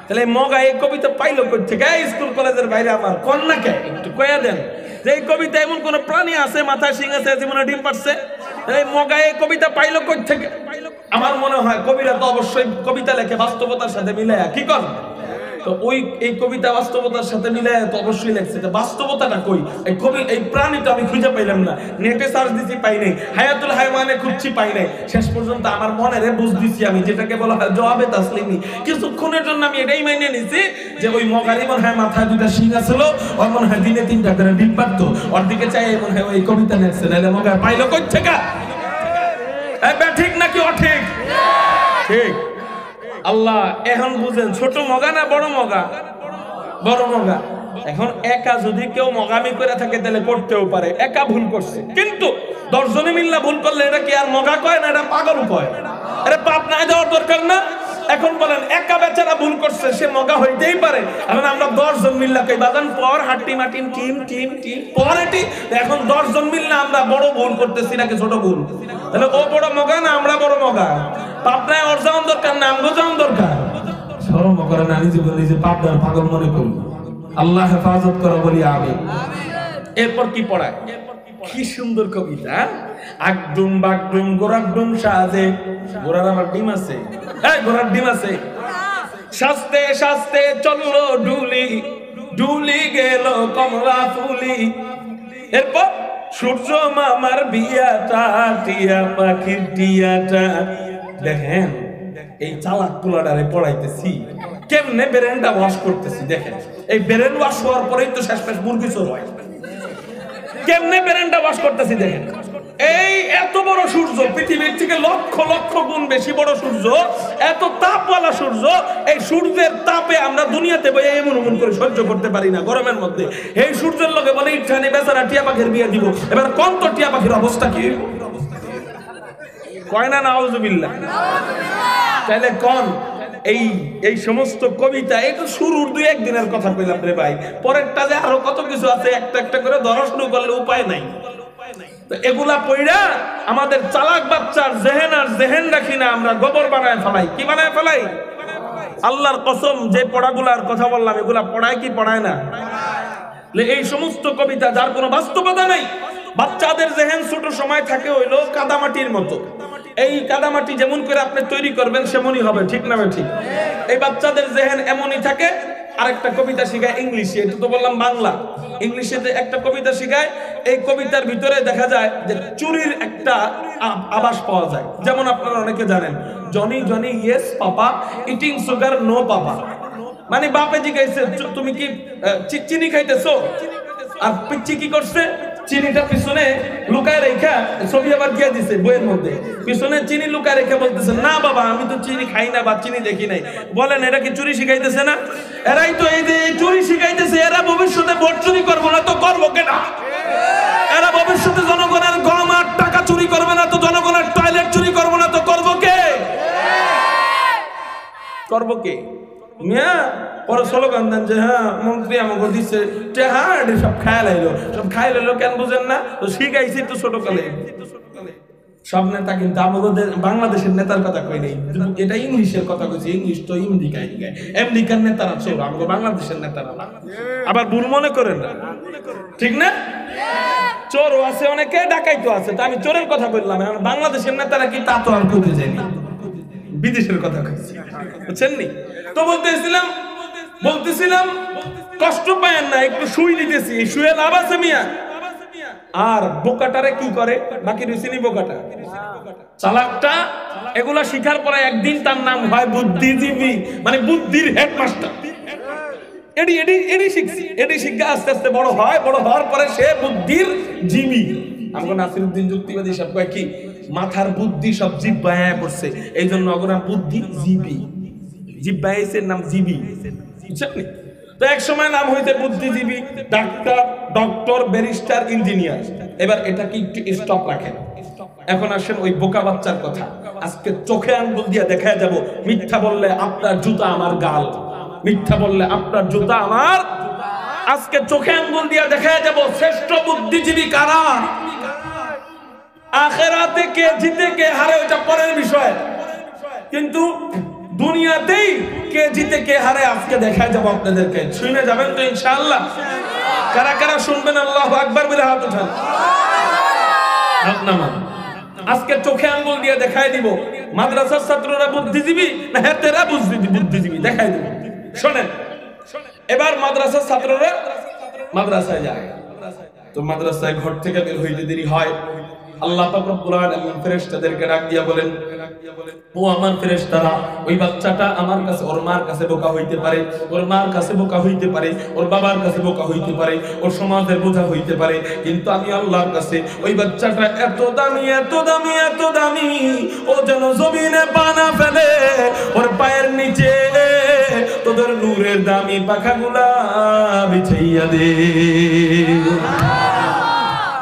তাহলে মগা এই কবিতা পাইলো কই থেকে? স্কুল কলেজের বাইরে আমার কন্যাকে একটু কয়া দেন যে এই কবিতা এমন কোন প্রাণী আছে মাথায় শিং আছে জীবনে ডিম পারছে? এই মগা এই কবিতা পাইলো কই থেকে? আমার মনে হয় কবিরা তো অবশ্যই কবিতা লেখে বাস্তবতার সাথে মিলায়া, কি কর? তো ওই এই কবিতা বাস্তবতার সাথে মিলায়া তো অবশ্যই লেখছে। বাস্তবতাটা কই? এই প্রাণীটা আমি খুঁজে পাইলাম না, নেটে সার্চ দিছি পাই নাই, হায়াতুল হায়ওয়ানে খুঁজছি পাই নাই। শেষ পর্যন্ত আমার মনে বুঝ দিছি আমি, যেটাকে বলা হয় জবাবে তাসলিমি। কিছুক্ষণের জন্য আমি এটাই মাইনে নিছি যে ওই মগারি মনে হয় মাথায় দুটা শিং ছিল, ওর মনে হয় দিনে 3টা করে ডিম পারতো, ওর দিকে চাই মনে হয় ওই কবিতা লেখছে। নাহলে মগা পাইলো কই থেকে? ঠিক নাকি অঠিক? ঠিক। আল্লাহ এখন বুঝেন ছোট মগা না বড় মগা? বড় মগা। এখন একা যদি কেউ মগামি করে থাকে তাহলে করতেও পারে, একা ভুল করছে, কিন্তু 10 জনে মিল্লা ভুল করলে এটা কি আর মগা কয় না, এটা পাগল কয়? এটা পাপ নাই দেওয়ার দরকার না? এখন বলেন একা বেচারা ভুল করছে, সে মগা হইতেই পারে। এখন আমরা 10 জন মিল্লা কই বাজান পর হাট্টি মাটিম টিম টিম টিম পর এটি। এখন 10 জন মিল্লা আমরা বড় ভুল করতেছি নাকি ছোট ভুল? তাহলে ও বড় মগা না আমরা বড় মগা? পাপ নাই ওর যাওয়ার দরকার না আমগো যাওয়ার দরকার? শরম করে না, নিজে পাপদার পাগল মনে করি। আল্লাহ হেফাজত করে বলি আমিন। এরপর কি পড়ায়? কি সুন্দর কবিতা। আগডুম বাগডুম গোরাগডুম সাজে, গোরার আমার ডিম আছে, গোরার ডিম আছে। শাস্তে শাস্তে চললো ডুলি, ডুলি গেল কমলা ফুলি। এরপর সূর্য মামার বিয়াটা, টিয়া পাখির টিয়াটা। দেখেন এই চালাক পোলাডারে পড়াইতেছি, কেমনে ব্রেনটা ওয়াশ করতেছি। দেখেন এই ব্রেন ওয়াশ হওয়ার পরেই তো শেষমেশ মুরগি চোর হয়। কেমনে ব্রেনটা ওয়াশ করতেছি দেখেন। এই এত বড় সূর্য, পৃথিবীর থেকে লক্ষ লক্ষ গুণ বেশি বড় সূর্য, এত তাপওয়ালা সূর্য। এই সূর্যের তাপে আমরা দুনিয়াতে বই এমন এমন করে সহ্য করতে পারি না গরমের মধ্যে। এই সূর্যের লোকে বলে ইচ্ছানি বেচারা টিয়া পাখির বিয়ে দিব। এবার কোন তো টিয়া পাখির অবস্থা কি কয় না? নাউজুবিল্লাহ। তাহলে কোন এই সমস্ত কবিতা, এই তো শুরুর দুই একদিনের কথা কইলাম রে ভাই, পরেরটা যে আরো কত কিছু আছে, একটা একটা করে ধরা শুরু করলে উপায় নাই। তো এগুলা পড়া আমাদের চালাক বাচ্চার জেহেন রাখি না, আমরা গোবর বানায় ফেলাই। কি বানায় ফেলাই? আল্লাহর কসম, যে পড়াগুলার কথা বললাম এগুলা পড়ায় কি পড়ায় না? এই সমস্ত কবিতা যার কোনো বাস্তবতা নাই। বাচ্চাদের জেহেন ছোট সময় থাকে হইলো কাদামাটির মতো। এই কাদামাটি যেমন করে আপনি তৈরি করবেন সেমনই হবে, ঠিক না ঠিক? এই বাচ্চাদের জেহেন এমনই থাকে। আরেকটা কবিতা শিখায় ইংলিশে, এটা তো বললাম বাংলা। ইংলিশে একটা কবিতা শিখায়, এই কবিতার ভিতরে দেখা যায় যে চুরির একটা আভাস পাওয়া যায়। যেমন আপনারা অনেকে জানেন, Johnny Johnny yes papa, eating sugar no papa. মানে বাপে জিজ্ঞাসা তুমি কি চিনি খাইতেছো, আর পিচ্চি কি করছে, চিনিটা পিছনে লুকায় রেখা ছবি আবার দিয়ে দিছে বইয়ের মধ্যে, পিছনে চিনি লুকায় রেখে বলতেছে না বাবা আমি তো চিনি খাই না বা চিনি দেখি নাই। বলেন এটা কি চুরি শিখাইতেছে না? এরাই তো এই যে চুরি শিখাইতেছে। এরা ভবিষ্যতে ভোট চুরি করবো না তো করবো কেনা? এরা ভবিষ্যতে জনগণের গম আর টাকা চুরি করবে না তো জনগণের টয়লেট চুরি করবো না তো করবো কে? করবো কে? মিয়া পরে স্লোগান দেন যে হ্যাঁ মন্ত্রী আমাকে দিচ্ছে, হ্যাঁ সব খায় লাইলো, সব খাই লাইলো। কেন বুঝেন না? তো শিখাইছি তো ছোটকালে। সব নেতা কিন্তু আমাদের বাংলাদেশের নেতার কথা কই নাই, এটা ইংলিশের কথা কইছি। ইংলিশ তো আমেরিকার নেতারা চোর, আমাদের বাংলাদেশের নেতারা না। আবার ভুল মনে করেন না, ঠিক না? চোরও আছে অনেকে, ডাকাইতো আছে। তো আমি চোরের কথা বললাম, বাংলাদেশের নেতারা কি তা তো আর কইতে যায়নি, বিদেশের কথা কইছি, বুঝছেন নি? তো বলতেছিলাম কষ্ট পায়েন না, একটু শুই নিতেছি, শুয়ে লাভ আছে মিয়া। আর বোকাটারে কি করে, বাকি রুচিনি বোকাটা চালাকটা, এগুলা শিখার পরে একদিন তার নাম হয় বুদ্ধিজীবী, মানে বুদ্ধির হেডমাস্টার। এডি শিখছি, এডি শিক্ষা আস্তে আস্তে বড় হয়, বড় হওয়ার পরে সে বুদ্ধির জীবী। আমাকে নাসিরউদ্দিন যুক্তিবাদী সব কয় কি, মাথার বুদ্ধি সব জিহ্বায় পড়ছে, এই জন্য অগরা বুদ্ধিজীবী, জিহ্বায়ের নাম জীবী, বুঝছেন? তো এক সময় নাম হইতে বুদ্ধিজীবী, ডাক্তার, ডক্টর, ব্যারিস্টার, ইঞ্জিনিয়ার। এবার এটা কি একটু স্টপ রাখেন। এখন আসেন ওই বোকা বাচ্চার কথা। আজকে চোখে আঙ্গুল দিয়ে দেখায় যাব, মিথ্যা বললে আপনার জুতা আমার গাল, মিথ্যা বললে আপনার জুতা আমার। আজকে চোখে আঙ্গুল দিয়ে দেখায় যাব শ্রেষ্ঠ বুদ্ধিজীবী কারা। আখিরাতে কে জিতে কে হারে ওটা পরের বিষয়, কিন্তু দুনিয়াতেই কে জিতে কে হারে আজকে দেখায় যাব আপনাদেরকে। শুনে যাবেন তো ইনশাআল্লাহ? কারা কারা শুনবেন আল্লাহু আকবার বলে হাত উঠান। হাত নামান। আজকে চোখে আঙ্গুল দিয়ে দেখায় দিব মাদ্রাসার ছাত্ররা বুদ্ধিজীবী না হেতেরা বুদ্ধিজীবী দেখায় দিব। শোনেন, এবার মাদ্রাসার ছাত্ররা মাদ্রাসায় যায়, তো মাদ্রাসায় ঘর থেকে বের হইতে দেরি হয়। আল্লাহ পাক রব্বুল আলামিন ফেরেশতাদেরকে ডাক দিয়া বলেন, ও আমার ফেরেশতারা, ওই বাচ্চাটা আমার কাছে, ওর মার কাছে বোকা হইতে পারে, ওর মার কাছে বোকা হইতে পারে, ওর বাবার কাছে বোকা হইতে পারে, ওর সমাজের বোঝা হইতে পারে, কিন্তু আমি আল্লাহর কাছে ওই বাচ্চাটা এত দামি, এত দামি, এত দামি, ও যেন জমিনে পানা ফেলে, ওর পায়ের নিচে তোদের নূরের দামি পাখাগুলা বিছাইয়া দে।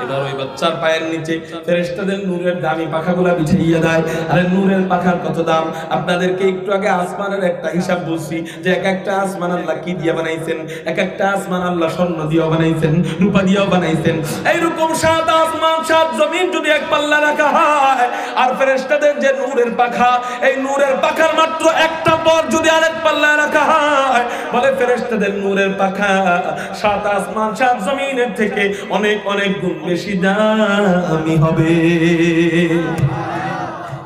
এবার ওই বাচ্চার পায়ের নিচে ফেরেশতাদের নূরের দামি পাখাগুলা বিছাইয়া দেয়। আরে নূরের পাখার কত দাম! আপনাদেরকে একটু আগে আসমানের একটা হিসাব বলছি যে এক একটা আসমান আল্লাহ কি দিয়ে বানাইছেন। এক একটা আসমান আল্লাহ স্বর্ণ দিয়ে বানাইছেন, রূপা দিয়ে বানাইছেন। এইরকম 7 আসমান 7 জমিন যদি এক পাল্লা রাখা হয়, আর ফেরেশতাদের যে নূরের পাখা, এই নূরের পাখার মাত্র একটা পর যদি আরেক পাল্লা রাখা হয়, বলে ফেরেশতাদের নূরের পাখা 7 আসমান 7 জমিনের থেকে অনেক অনেক গুণ বেশি দামি হবে।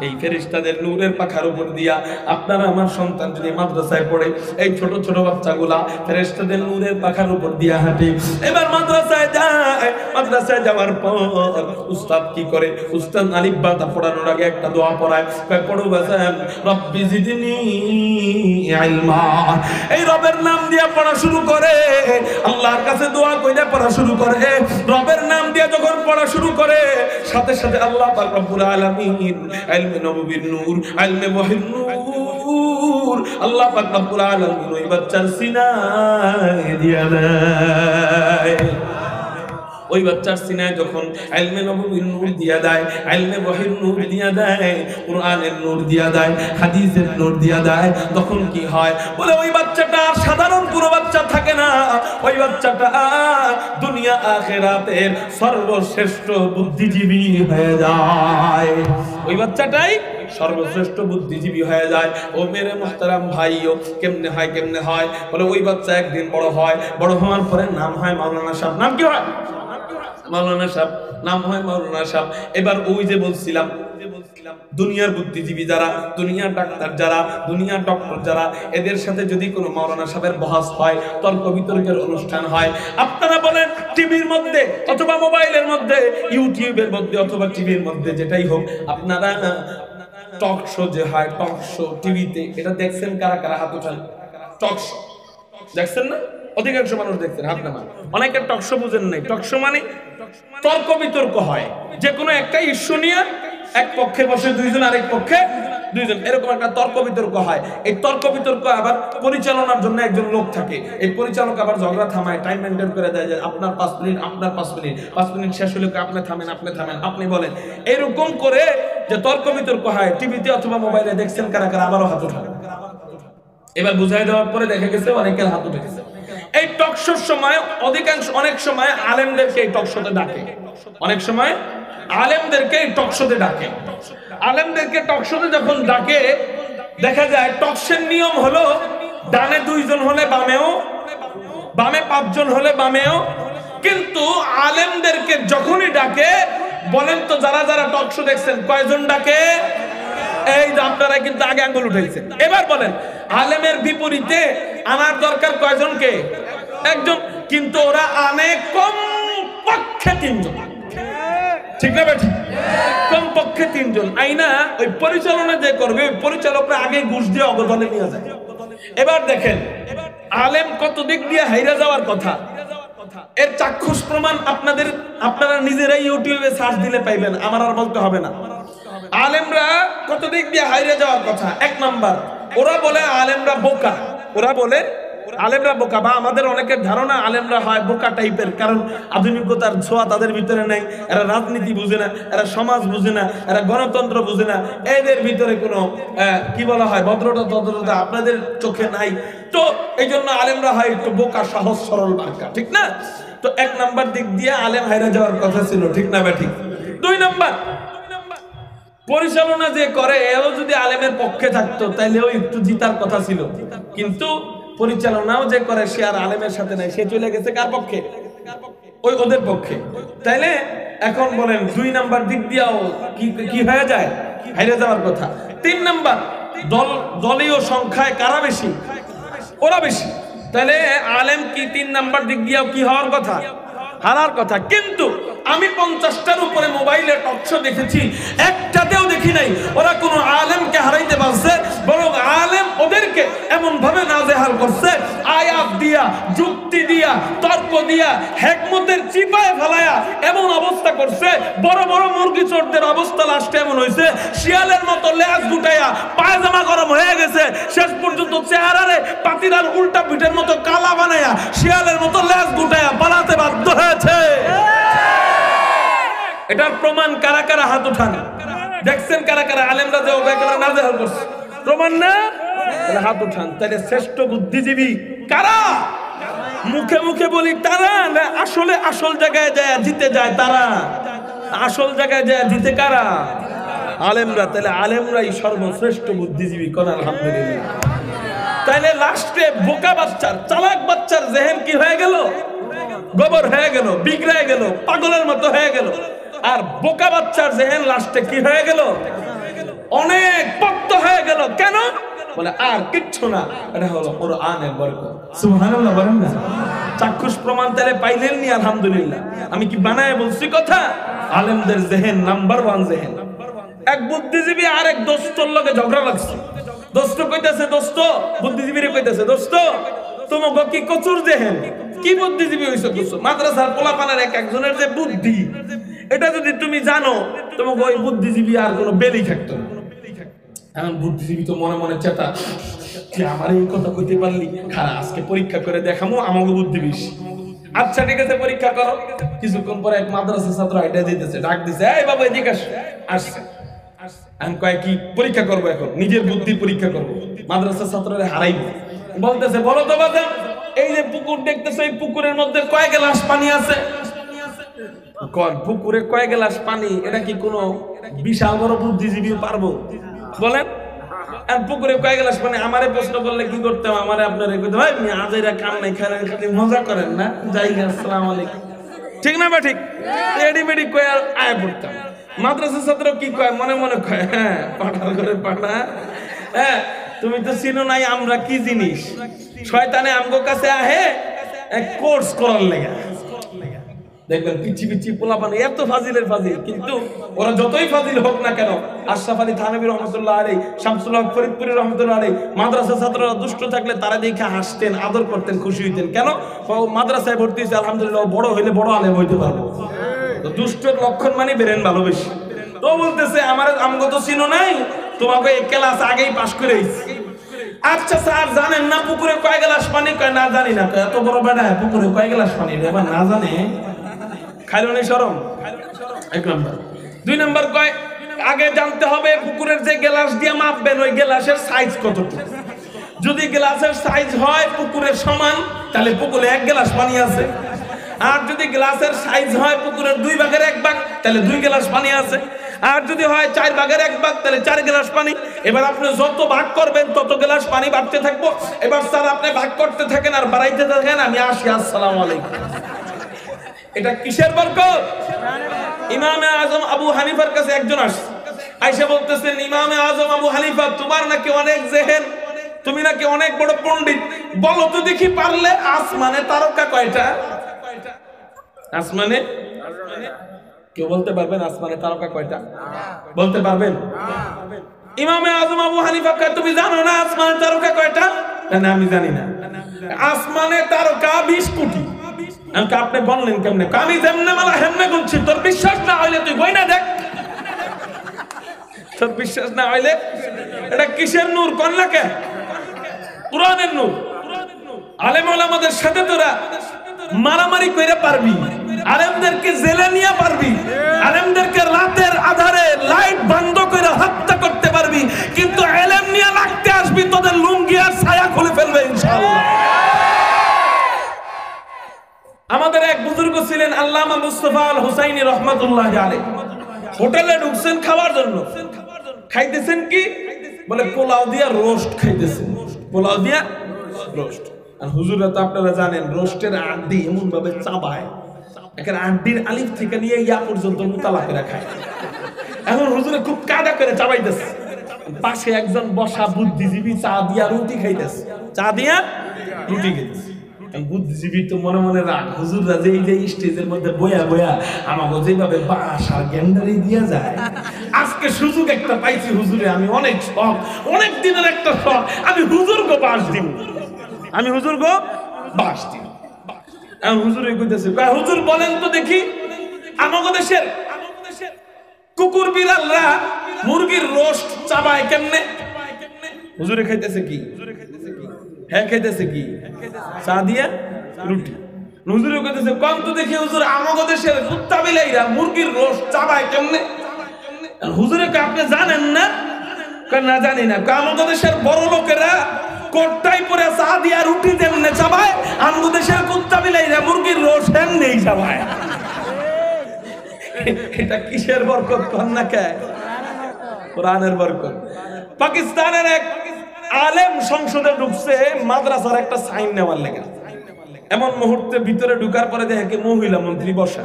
এই ফেরেশতাদের নূরের পাখার উপর দিয়া আপনারা আমার সন্তান যদি মাদ্রাসায় পড়ে, এই ছোট ছোট বাচ্চাগুলা ফেরেশতাদের নূরের পাখার উপর দিয়া হাঁটে। এবার মাদ্রাসায় যায়, মাদ্রাসায় যাওয়ার পর উস্তাদ কি করে? উস্তাদ আলিফ বা তা পড়ানোর আগে একটা দোয়া পড়ায়, কয় পড়ো বাজান রব্বি জিদনি ইলমা। এই রবের নাম দিয়া পড়া শুরু করে, আল্লাহর কাছে দোয়া কইরা পড়া শুরু করে। রবের নাম দিয়া যখন পড়া শুরু করে, সাথে সাথে আল্লাহ পাক রব্বুল আলামিন ইলমে নববীর নূর, ইলমে ওয়াহির নূর আল্লাহ পাক রব্বুল আলামিন ওই বাচ্চার সিনায় দিয়া দেয়। ওই বাচ্চার সিনায় যখন ইলমে নববীর নূর দিয়া দেয়, ইলমে ওয়াহির নূর দিয়া দেয়, কুরআনের নূর দিয়া দেয়, হাদিসের নূর দিয়া দেয়, তখন কি হয়? বলে ওই বাচ্চাটা সাধারণ কোনো বাচ্চা থাকে না, ওই বাচ্চাটা দুনিয়া আখিরাতের সর্বশ্রেষ্ঠ বুদ্ধিজীবী হয়ে যায়। ওই বাচ্চাটাই সর্বশ্রেষ্ঠ বুদ্ধিজীবী হয়ে যায়। ও মেরে মুহতারাম ভাইও, কেমনে হয়? কেমনে হয়? বলে ওই বাচ্চা একদিন বড় হয়, বড় হওয়ার পরে নাম হয় মাওলানা সাহেব। নাম কি হয়? মাওলানা সাহেব। নাম হয় মাওলানা সাহেব। এবার ওই যে বলছিলাম দুনিয়ার বুদ্ধিজীবী যারা, দুনিয়ার ডাক্তার যারা, দুনিয়ার ডক্টর যারা, এদের সাথে যদি কোনো মাওলানা সাহেবের বহাস হয়, তর্ক বিতর্কের অনুষ্ঠান হয়, আপনারা বলেন টিভির মধ্যে অথবা মোবাইলের মধ্যে, ইউটিউবের মধ্যে অথবা টিভির মধ্যে, যেটাই হোক, আপনারা টক শো যে হয়, টক শো টিভিতে, এটা দেখছেন কারা কারা? হাত উঠান। টক শো দেখছেন না? অধিকাংশ মানুষ দেখছেন, হাত নামান। অনেকের টক শো বুঝেন নাই। টক শো মানে তর্ক বিতর্ক হয়, যে কোনো একটা ইস্যু নিয়ে এক পক্ষে বসে দুইজন, আরেক পক্ষে দুইজন, এরকম একটা তর্ক বিতর্ক হয়। এই তর্ক বিতর্ক আবার পরিচালনার জন্য একজন লোক থাকে। এই পরিচালক আবার ঝগড়া থামায়, টাইম মেনটেন করে দেয় যে আপনার 5 মিনিট, আপনার 5 মিনিট, 5 মিনিট শেষ হলে আপনি থামেন, আপনি থামেন, আপনি বলেন। এরকম করে যে তর্ক বিতর্ক হয় টিভিতে অথবা মোবাইলে, দেখছেন কারা কারা? আবারও হাত উঠান। এবার বুঝাই দেওয়ার পরে দেখা গেছে অনেকের হাত উঠে গেছে। এই টক শোর সময় অনেক সময় আলেমদেরকে এই টক শোতে ডাকে। অনেক সময় আলেমদেরকে এই টক শোতে ডাকে। আলেমদেরকে টক শোতে যখন ডাকে, দেখা যায় টক শোর নিয়ম হলো ডানে 2 জন হলে বামেও, বামে 5 জন হলে বামেও। কিন্তু আলেমদেরকে যখনই ডাকে, বলেন তো যারা যারা টক শো দেখছেন কয়জন ডাকে? এই যে আপনারা কিন্তু আগে আঙ্গুল উঠাইছেন। এবার বলেন আলেমের বিপরীতে আনার দরকার কয়জনকে? একজন। কিন্তু ওরা আনে কম পক্ষে 3 জন। ঠিক না বেঠিক? কম পক্ষে 3 জন আইনা ওই পরিচালনা যে করবে, ওই পরিচালকরা আগে ঘুষ দিয়ে অবদানে নিয়ে যায়। এবার দেখেন আলেম কত দিক দিয়ে হাইরা যাওয়ার কথা, এর চাক্ষুষ প্রমাণ আপনারা নিজেরাই ইউটিউবে সার্চ দিলে পাইবেন, আমার আর বলতে হবে না। আলেমরা কত দিক দিয়ে হাইরে যাওয়ার কথা। 1 নাম্বার, ওরা বলে আলেমরা বোকা। ওরা বলে আলেমরা বোকা, বা আমাদের অনেকের ধারণা আলেমরা হয় বোকা টাইপের, কারণ আধুনিকতার ছোঁয়া তাদের ভিতরে নাই। এরা রাজনীতি বুঝে না, এরা সমাজ বুঝে না, এরা গণতন্ত্র বুঝে না, এদের ভিতরে কোনো কি বলা হয় ভদ্রতা তদ্রতা আপনাদের চোখে নাই। তো এই জন্য আলেমরা হয় একটু বোকা, সহজ সরল বাঁকা, ঠিক না? তো 1 নাম্বার দিক দিয়ে আলেম হাইরা যাওয়ার কথা ছিল, ঠিক না ঠিক? 2 নাম্বার, পরিচালনা যে করে এও যদি আলেমের পক্ষে থাকতো তাইলেও একটু জিতার কথা ছিল। কিন্তু পরিচালনাও যে করে সে আর আলেমের সাথে নাই, সে চলে গেছে কার পক্ষে? ওই ওদের পক্ষে। তাইলে এখন বলেন 2 নাম্বার দিক দিয়েও কি হয়ে যায়? হারিয়ে যাওয়ার কথা। 3 নাম্বার, দলীয় সংখ্যায় কারা বেশি? ওরা বেশি। তাহলে আলেম কি 3 নাম্বার দিক দিয়েও কি হওয়ার কথা? হারার কথা। কিন্তু আমি 50টার উপরে মোবাইলে টক শো দেখেছি, একটাতেও দেখি নাই ওরা কোনো আলেমকে হারাইতে পারছে, বরং আলেম ওদেরকে এমন ভাবে নাজেহাল করছে, আয়াত দিয়া, যুক্তি দিয়া, তর্ক দিয়া, হিকমতের চিপায় ফেলায়া এমন অবস্থা করছে, বড় বড় মুরগি চোরদের অবস্থা লাস্টে এমন হয়েছে, শিয়ালের মতো লেজ গুটাইয়া পায়জামা গরম হয়ে গেছে, শেষ পর্যন্ত চেহারারে পাতিরার উল্টা পিঠের মতো কালা বানায়া শিয়ালের মতো লেজ গুটাইয়া পালাতে বাধ্য হয়েছে। এটার প্রমাণ কারা কারা হাত উঠান? দেখছেন কারা কারা আলেমরা যে একেবারে নাজেহাল করছে? প্রমাণ না? তাহলে হাত উঠান। তাহলে শ্রেষ্ঠ বুদ্ধিজীবী কারা? মুখে মুখে বলি তারা না আসলে আসল জায়গায় যায় জিতে যায় তারা? আসল জায়গায় যায় জিতে কারা? আলেমরা। তাহলে আলেমরাই সর্বশ্রেষ্ঠ বুদ্ধিজীবী। কোন আলহামদুলিল্লাহ। তাহলে লাস্টে বোকা বাচ্চার, চালাক বাচ্চার জেহেন কি হয়ে গেল? গোবর হয়ে গেল, বিগড়ে গেল, পাগলের মতো হয়ে গেল। আর বোকা বাচ্চার জেহেন লাস্টে কি হয়ে গেল? অনেক পক্ত হয়ে গেল। কেন? বলে আর কিচ্ছু না, এটা হলো কোরআনের বরকত। সুবহানাল্লাহ বলেন না? চাক্ষুষ প্রমাণ তাহলে পাইলেন নি? আলহামদুলিল্লাহ। আমি কি বানায় বলছি কথা? আলেমদের জেহেন নাম্বার 1 জেহেন। এক বুদ্ধিজীবী আরেক দোস্তর লগে ঝগড়া লাগছে। দোস্ত কইতাছে, দোস্ত বুদ্ধিজীবীরে কইতাছে, দোস্ত তোমাকে কি কচুর জেহেন, কি বুদ্ধিজীবী হইছো? দোস্ত মাদ্রাসার পোলাপানের এক একজনের যে বুদ্ধি, এটা যদি তুমি জানো তোমাকে ওই বুদ্ধিজীবী আর কোনো বেলি থাকতো না। এখন বুদ্ধিজীবী তো মনে মনে চেতা, তুই আমার এই কথা কইতে পারলি, খারা আজকে পরীক্ষা করে দেখামো আমাকে বুদ্ধি বেশি। আচ্ছা ঠিক আছে, পরীক্ষা করো। কিছুক্ষণ পরে এক মাদ্রাসার ছাত্র আইডা দিতেছে, ডাক দিছে, এই বাবা এদিকে আসছে। আমি কয় কি পরীক্ষা করবো? এখন নিজের বুদ্ধির পরীক্ষা করবো। মাদ্রাসার ছাত্ররা হারাইব। বলতেছে, বলো তো বাবা, এই যে পুকুর দেখতেছে, এই পুকুরের মধ্যে কয় গ্লাস পানি আছে? পুকুরে কয় গ্লাস পানি, এটা কি কোনো বিশাল বড় বুদ্ধিজীবী পারবো? বলেন। পুকুরে কয় গ্লাস পানি আমারে প্রশ্ন করলে কি করতাম? আমারে আপনারা কইতে ভাই আজেরা কাম নাই, খালি মজা করেন না, যাই আসসালামু আলাইকুম, ঠিক না? বা ঠিক রেডিমেডি কয়ে আয় পড়তাম। মাদ্রাসার ছাত্র কি কয়? মনে মনে কয়, হ্যাঁ পাঠার করে পাঠা, হ্যাঁ তুমি তো চিনো নাই আমরা কি জিনিস। শয়তানে আমগো কাছে আহে এক কোর্স করার লেগে। দেখবেন পিচ্ছি পিচ্ছি পোলাপানি এত ফাজিলের ফাজিল, কিন্তু ওরা যতই ফাজিল হোক না কেন, আশরাফ আলী থানভী রহমতুল্লাহ আলাইহি, শামসুল হক ফরিদপুরি রহমতুল্লাহ আলাইহি, মাদ্রাসা ছাত্ররা দুষ্ট থাকলে তারা দেখে হাসতেন, আদর করতেন, খুশি হইতেন। কেন? মাদ্রাসায় ভর্তি হয়েছে, আলহামদুলিল্লাহ বড় হইলে বড় আলেম হইতে পারবো। তো দুষ্টর লক্ষণ মানে বেরেন ভালোবেসে। তো বলতেছে, আমগো তো চিনো নাই, তোমাকে এই ক্লাস আগেই পাস করে আইছি। আচ্ছা স্যার জানেন না পুকুরে কয় গ্লাস পানি? কয় না জানি না। এত বড় বেটা পুকুরে কয় গ্লাস পানি এবার না জানে, খাইলো নেই শরম? 1 নাম্বার। 2 নাম্বার কয় আগে জানতে হবে পুকুরের যে গ্লাস দিয়ে মাপবেন ওই গ্লাসের সাইজ কতটুকু। যদি গ্লাসের সাইজ হয় পুকুরের সমান, তাহলে পুকুরে 1 গ্লাস পানি আছে। আর যদি গ্লাসের সাইজ হয় পুকুরের 2 ভাগের 1 ভাগ, তাহলে 2 গ্লাস পানি আছে। আর যদি হয় 4 ভাগের 1 ভাগ, তাহলে 4 গ্লাস পানি। এবার আপনি যত ভাগ করবেন তত গ্লাস পানি বাড়তে থাকবো। এবার স্যার আপনি ভাগ করতে থাকেন আর বাড়াইতে থাকেন, আমি আসি, আসসালামু আলাইকুম। এটা কিসের বরকত? ইমামে আজম আবু হানিফার কাছে একজন আসছে, আয়েশা বলতেছেন, ইমামে আজম আবু হানিফা তোমার নাকি অনেক জেহেন, তুমি নাকি অনেক বড় পণ্ডিত, বলো তো দেখি পারলে আসমানে তারকা কয়টা? আসমানে কেউ বলতে পারবেন আসমানে তারকা কয়টা? বলতে পারবেন? ইমামে আজম আবু হানিফা কয় তুমি জানো না আসমানে তারকা কয়টা? না আমি জানি না। আসমানে তারকা 20 কোটি। আপনি বললেন কেমনে? আমি যেমনে মালা হেমনে গুনছি, তোর বিশ্বাস না হইলে তুই গয়না দেখ। তোর বিশ্বাস না হইলে এটা কিসের নূর? কন্যাকে কুরআনের নূর। আলেম ওলামাদের সাথে তোরা মারামারি কইরা পারবি, আলেমদেরকে জেলে নিয়ে পারবি, আলেমদেরকে রাতের আধারে লাইট বন্ধ করে হত্যা করতে পারবি, কিন্তু ইলম নিয়ে লাগতে আসবি তোদের লুঙ্গি আর ছায়া খুলে ফেলবে ইনশাআল্লাহ। আমাদের এক বুজুর্গ ছিলেন আল্লামা মুস্তাফা আল হুসাইনি রহমাতুল্লাহ আলাইহি। হোটেলে ঢুকছেন খাওয়ার জন্য, খাইতেছেন কি? বলে পোলাও দিয়া রোস্ট খাইতেছেন, পোলাও দিয়া রোস্ট। আর হুজুররা তো আপনারা জানেন রোস্টের আড্ডি এমন ভাবে চাবায়, এখানে আড্ডির আলিফ থেকে নিয়ে ইয়া পর্যন্ত মুতালা করে খায়। এখন হুজুরে খুব কাদা করে চাবাইতেছে, পাশে একজন বসা বুদ্ধিজীবী চা দিয়া রুটি খাইতেছে, চা দিয়া রুটি খাইতেছে। বুদ্ধিজীবী তো মনে মনে রাগ, হুজুররা যে এই যে স্টেজের মধ্যে বয়া বয়া আমাকে যেভাবে বাস আর গ্যান্ডারি দিয়া যায়, আজকে সুযোগ একটা পাইছি হুজুরে, আমি অনেক শখ, অনেক দিনের একটা শখ, আমি হুজুর গো বাস দিব, আমি হুজুর গো বাস দিব। হুজুরে কইতেছে, হুজুর বলেন তো দেখি আমাদের দেশের কুকুর বিড়ালরা মুরগির রোস্ট চাবায় কেমনে? হুজুরে খাইতেছে কি? হ্যাঁ খাইতেছে কি? চা দিয়া রুটি। হুজুরে কইতেছে কোন তো দেখি হুজুর আমাগো দেশের কুত্তা বিলাইরা মুরগির রোস্ট চাবায় কেমনে? হুজুরে কে আপনি জানেন না? না জানি না। আমাগো দেশের বড় লোকেরা কোটটাই পরে চা দিয়া রুটি তেমনে চাবায়, আমাগো দেশের কুত্তা বিলাইরা মুরগির রোস্ট এমনেই চাবায়। এটা কিসের বরকত কোন না কে? কোরআনের বরকত। পাকিস্তানের এক আলেম সংসদে ঢুকছে মাদ্রাসার একটা সাইন নেওয়ার লেগে। এমন মুহূর্তে ভিতরে ঢুকার পরে দেখে মহিলা মন্ত্রী বসা।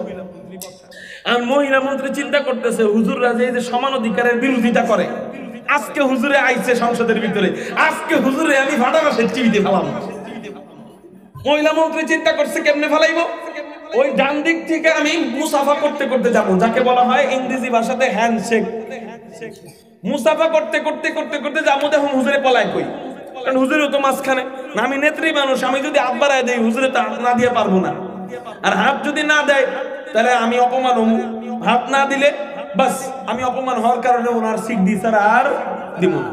আর মহিলা মন্ত্রী চিন্তা করতেছে হুজুররা যে সমান অধিকারের বিরোধিতা করে, আজকে হুজুরে আইছে সংসদের ভিতরে, আজকে হুজুরে আমি ফাটাবাসের টিভিতে ফেলাম। মহিলা মন্ত্রী চিন্তা করছে কেমনে ফেলাইবো। ওই ডান দিক থেকে আমি মুসাফা করতে করতে যাবো, যাকে বলা হয় ইংরেজি ভাষাতে হ্যান্ডশেক। মুসাফা করতে করতে করতে করতে যাবো, দেখুন হুজুরে পলায় কই, কারণ হুজুরে তো মাঝখানে। আমি নেত্রী মানুষ, আমি যদি হাত বাড়ায় দেই হুজুরে তো হাত না দিয়ে পারবো না। আর হাত যদি না দেয় তাহলে আমি অপমান হব। হাত না দিলে বাস আমি অপমান হওয়ার কারণে ওনার সিগনেচার আর দিব না।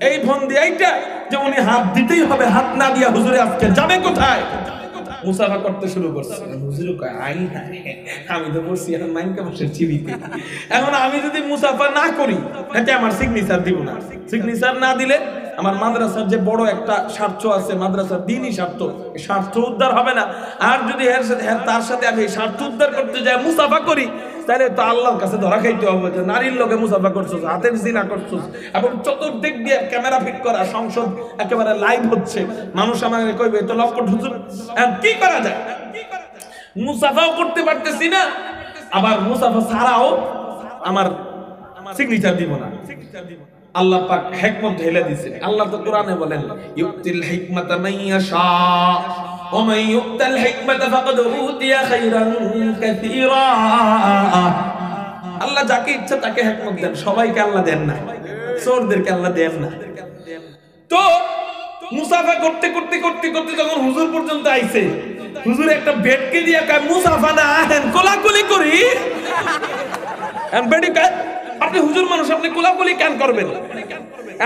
এই ফোন দিয়ে এইটা যে উনি হাত দিতেই হবে, হাত না দিয়া হুজুরে আজকে যাবে কোথায়? মুসাফা করতে শুরু করছে। হুজুরে কয় আই আমি তো বলছি এখন মাইনকা বসে টিভিতে, এখন আমি যদি মুসাফা না করি তাতে আমার সিগনেচার দিব না। সিগনেচার না দিলে আমার মাদ্রাসার যে বড় একটা স্বার্থ আছে, মাদ্রাসার দ্বীনি স্বার্থ, এই স্বার্থ উদ্ধার হবে না। আর যদি তার সাথে আমি এই স্বার্থ উদ্ধার করতে যাই মুসাফা করি, তাহলে তো আল্লাহর কাছে ধরা খাইতে হবে যে নারীর লোকে মুসাফা করছস, হাতের জিনা করছস। এবং চতুর্দিক দিয়ে ক্যামেরা ফিট করা, সংসদ একেবারে লাইভ হচ্ছে, মানুষ আমাকে কইবে তো লক্ষ হুজুর কি করা যায়? মুসাফাও করতে পারতেছি না, আবার মুসাফা ছাড়াও আমার সিগনেচার দিব না। আল্লাহ পাক হিকমত ঢেলে দিয়েছে। আল্লাহ তো কোরআনে বলেন ইউতিল হিকমাতা মাইয়াশা ওয়া মান ইউতাল হিকমাতা ফাকাদ উতিয়া খাইরান কাসীরা। আল্লাহ যাকে ইচ্ছা তাকে হিকমত দেন, সবাইকে আল্লাহ দেন না, চোরদেরকে আল্লাহ দেন না। তো মুসাফা করতে করতে করতে করতে যখন হুজুর পর্যন্ত আইছে, হুজুর একটা বেডকে দিয়া কয় মুসাফা না আহেন কোলাকুলি করি। এন্ড বেডি কয় আপনি হুজুর মানুষ, আপনি কোলাকুলি কেন করবেন?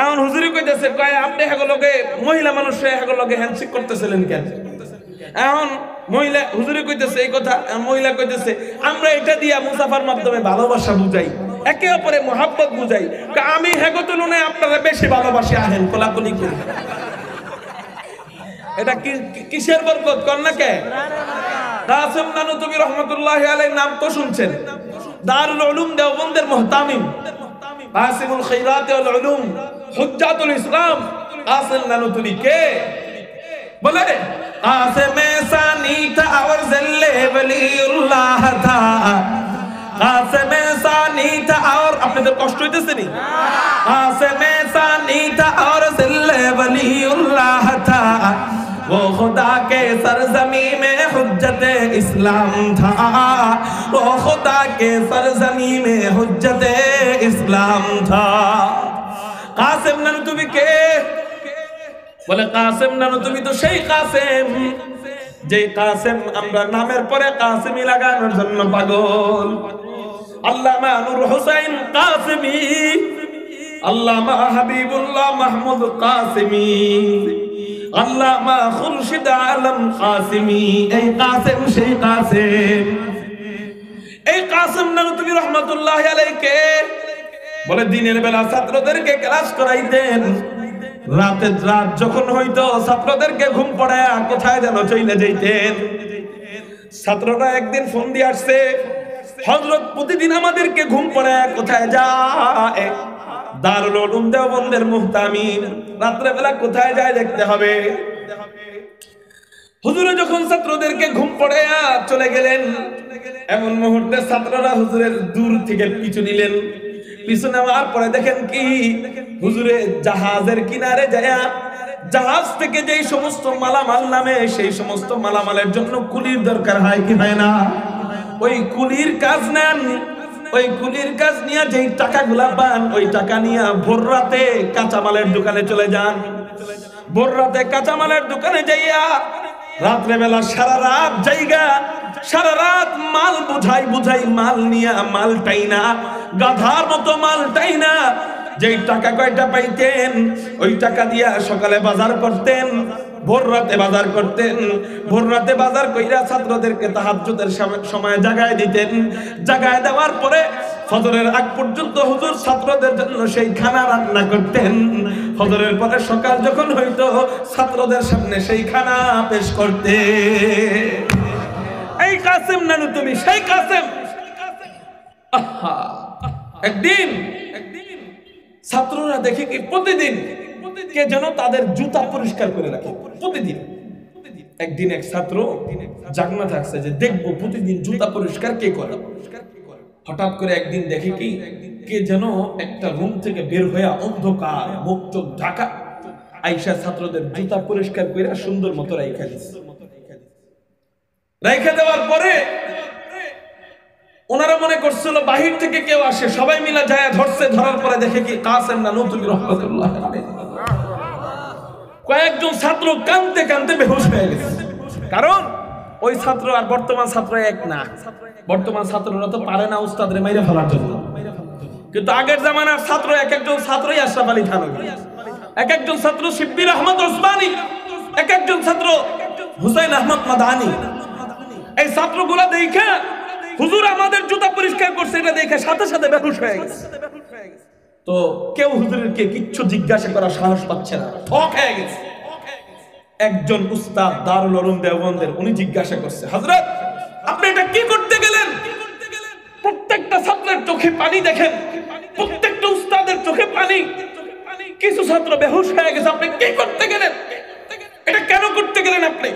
এখন হুজুরি কইতেছে কয় আপনি হেগুলোকে মহিলা মানুষ হেগুলোকে হ্যান্ডশেক করতেছিলেন কেন? এখন মহিলা হুজুরি কইতেছে এই কথা, মহিলা কইতেছে আমরা এটা দিয়া মুসাফার মাধ্যমে ভালোবাসা বুঝাই, একে অপরে মোহাব্বত বুঝাই। আমি হেগো তুলনায় আপনারা বেশি ভালোবাসি, আহেন কোলাকুলি করি। এটা কিসের বরকত কর না কে? কাসেম নানুতুবি রহমাতুল্লাহি আলাইহির নাম তো শুনছেন। দারুল উলুম দেওবন্দের মুহতামিম, কাসিমুল খায়রাত ওয়াল উলুম, হুজ্জাতুল ইসলাম কাসেম নানুতুবি কে বলে? কাসেম সানি তা और ज़िल्ले वलीउल्लाह था, কাসেম সানি তা और আপনাদের কষ্ট হইতেছে নি? কাসেম সানি তা और ज़िल्ले वलीउल्लाह था, वो खुदा के सरजमी में हुज्जत इस्लाम था, वो खुदा के सरजमी में हुज्जत इस्लाम था। कासिम नानुतुबी के বলে কাসেম নানুতুবি তো সেই কাসেম যে কাসেম আমরা নামের পরে কাসেমি লাগানোর জন্য পাগল। আল্লামা নূর হোসেন কাসেমি, আল্লামা হাবিবুল্লাহ মাহমুদ কাসেমি, আল্লামা খুরশিদ আলম কাসেমি। এই কাসেম সেই কাসেম। এই কাসেম নানুতুবি রহমাতুল্লাহি আলাইহি বলে দিনের বেলা ছাত্রদেরকে ক্লাস করাইতেন, রাতের রাত যখন হইতো ছাত্রদেরকে ঘুম পড়ায় কোথায় যেন চলে যাইতেন। ছাত্ররা একদিন ফোন দিয়ে আসছে, হযরত প্রতিদিন আমাদেরকে ঘুম পড়ায় কোথায় যায়? দারুল উলুম দেওবন্দের মুহতামিম, রাত্রে বেলা কোথায় যায় দেখতে হবে। হুজুরে যখন ছাত্রদেরকে ঘুম পড়ায়া চলে গেলেন, এমন মুহূর্তে ছাত্ররা হুজুরের দূর থেকে পিছু নিলেন। পিছু নেওয়ার পরে দেখেন কি, হুজুরে জাহাজের কিনারে যায়া জাহাজ থেকে যেই সমস্ত মালামাল নামে, সেই সমস্ত মালামালের জন্য কুলির দরকার হয় কি হয় না? ওই কুলির কাজ নেন। ওই কুলির কাজ নিয়ে যেই টাকাগুলা পান, ওই টাকা নিয়ে ভোর রাতে কাঁচামালের দোকানে চলে যান। ভোর রাতে কাঁচামালের দোকানে যাইয়া রাত্রে বেলা সারা রাত জায়গা, সারা রাত মাল বুঝাই মাল নিয়া, মালটাই না গাধার মতো মালটাই না, যেই টাকা কয়টা পাইতেন ওই টাকা দিয়া সকালে বাজার করতেন, ভোর রাতে বাজার করতেন, ভোর রাতে বাজার কইরা ছাত্রদেরকে তাহাজ্জুদের সময় জাগায় দিতেন। জাগায় দেওয়ার পরে ফজরের আগ পর্যন্ত হুজুর ছাত্রদের জন্য সেই খানা রান্না করতেন। ফজরের পরে সকাল যখন হইতো ছাত্রদের সামনে সেই খানা পেশ করতে। এই কাসেম নানু তুমি সেই কাসেম। আহা, একদিন ছাত্ররা দেখে কি প্রতিদিন কে যেন তাদের জুতা পরিষ্কার করে রাখে। প্রতিদিন একদিন এক ছাত্র জাগনা থাকছে যে দেখবো প্রতিদিন জুতা পরিষ্কার কে করে। হঠাৎ করে একদিন দেখে কি কে যেন একটা রুম থেকে বের হয়ে অন্ধকার মুখ চোখ ঢাকা আইসা ছাত্রদের জুতা পরিষ্কার করে সুন্দর মতো রাইখা দিচ্ছে। রাইখা দেওয়ার পরে ওনারা মনে করছিল বাহির থেকে কেউ আসে, সবাই মিলে যায় ধরছে। ধরার পরে দেখে কি কাসেম নানুতুবি রাহমাতুল্লাহ আলাইহি। কয়েকজন ছাত্র কাঁদতে কাঁদতে বেহুশ হয়ে গেছে। কারণ ওই ছাত্র আর বর্তমান ছাত্র এক না। বর্তমান ছাত্ররা তো পারে না উস্তাদরে মাইরে ফেলার জন্য, কিন্তু আগের জামানার ছাত্র এক একজন ছাত্রই আশরাফ আলী থানভী, এক একজন ছাত্র শিব্বির আহমদ ওসমানী, এক একজন ছাত্র হুসাইন আহমদ মাদানী। এই ছাত্রগুলা দেখে হুজুর আমাদের জুতা পরিষ্কার করছে, এটা দেখে সাথে সাথে বেহুশ হয়ে গেছে। তো কেউ হুজুরকে কিচ্ছু জিজ্ঞাসা করার সাহস পাচ্ছে না, ঠক হয়ে গেছে। একজন উস্তাদ দারুল উলুম দেওবন্দের উনি জিজ্ঞাসা করছে, হযরত আপনি এটা কি করতে গেলেন? প্রত্যেকটা ছাত্রের চোখে পানি দেখেন, প্রত্যেকটা উস্তাদের চোখে পানি। কিছু ছাত্র বেহুশ হয়ে গেছে, আপনি কি করতে গেলেন? এটা কেন করতে গেলেন আপনি?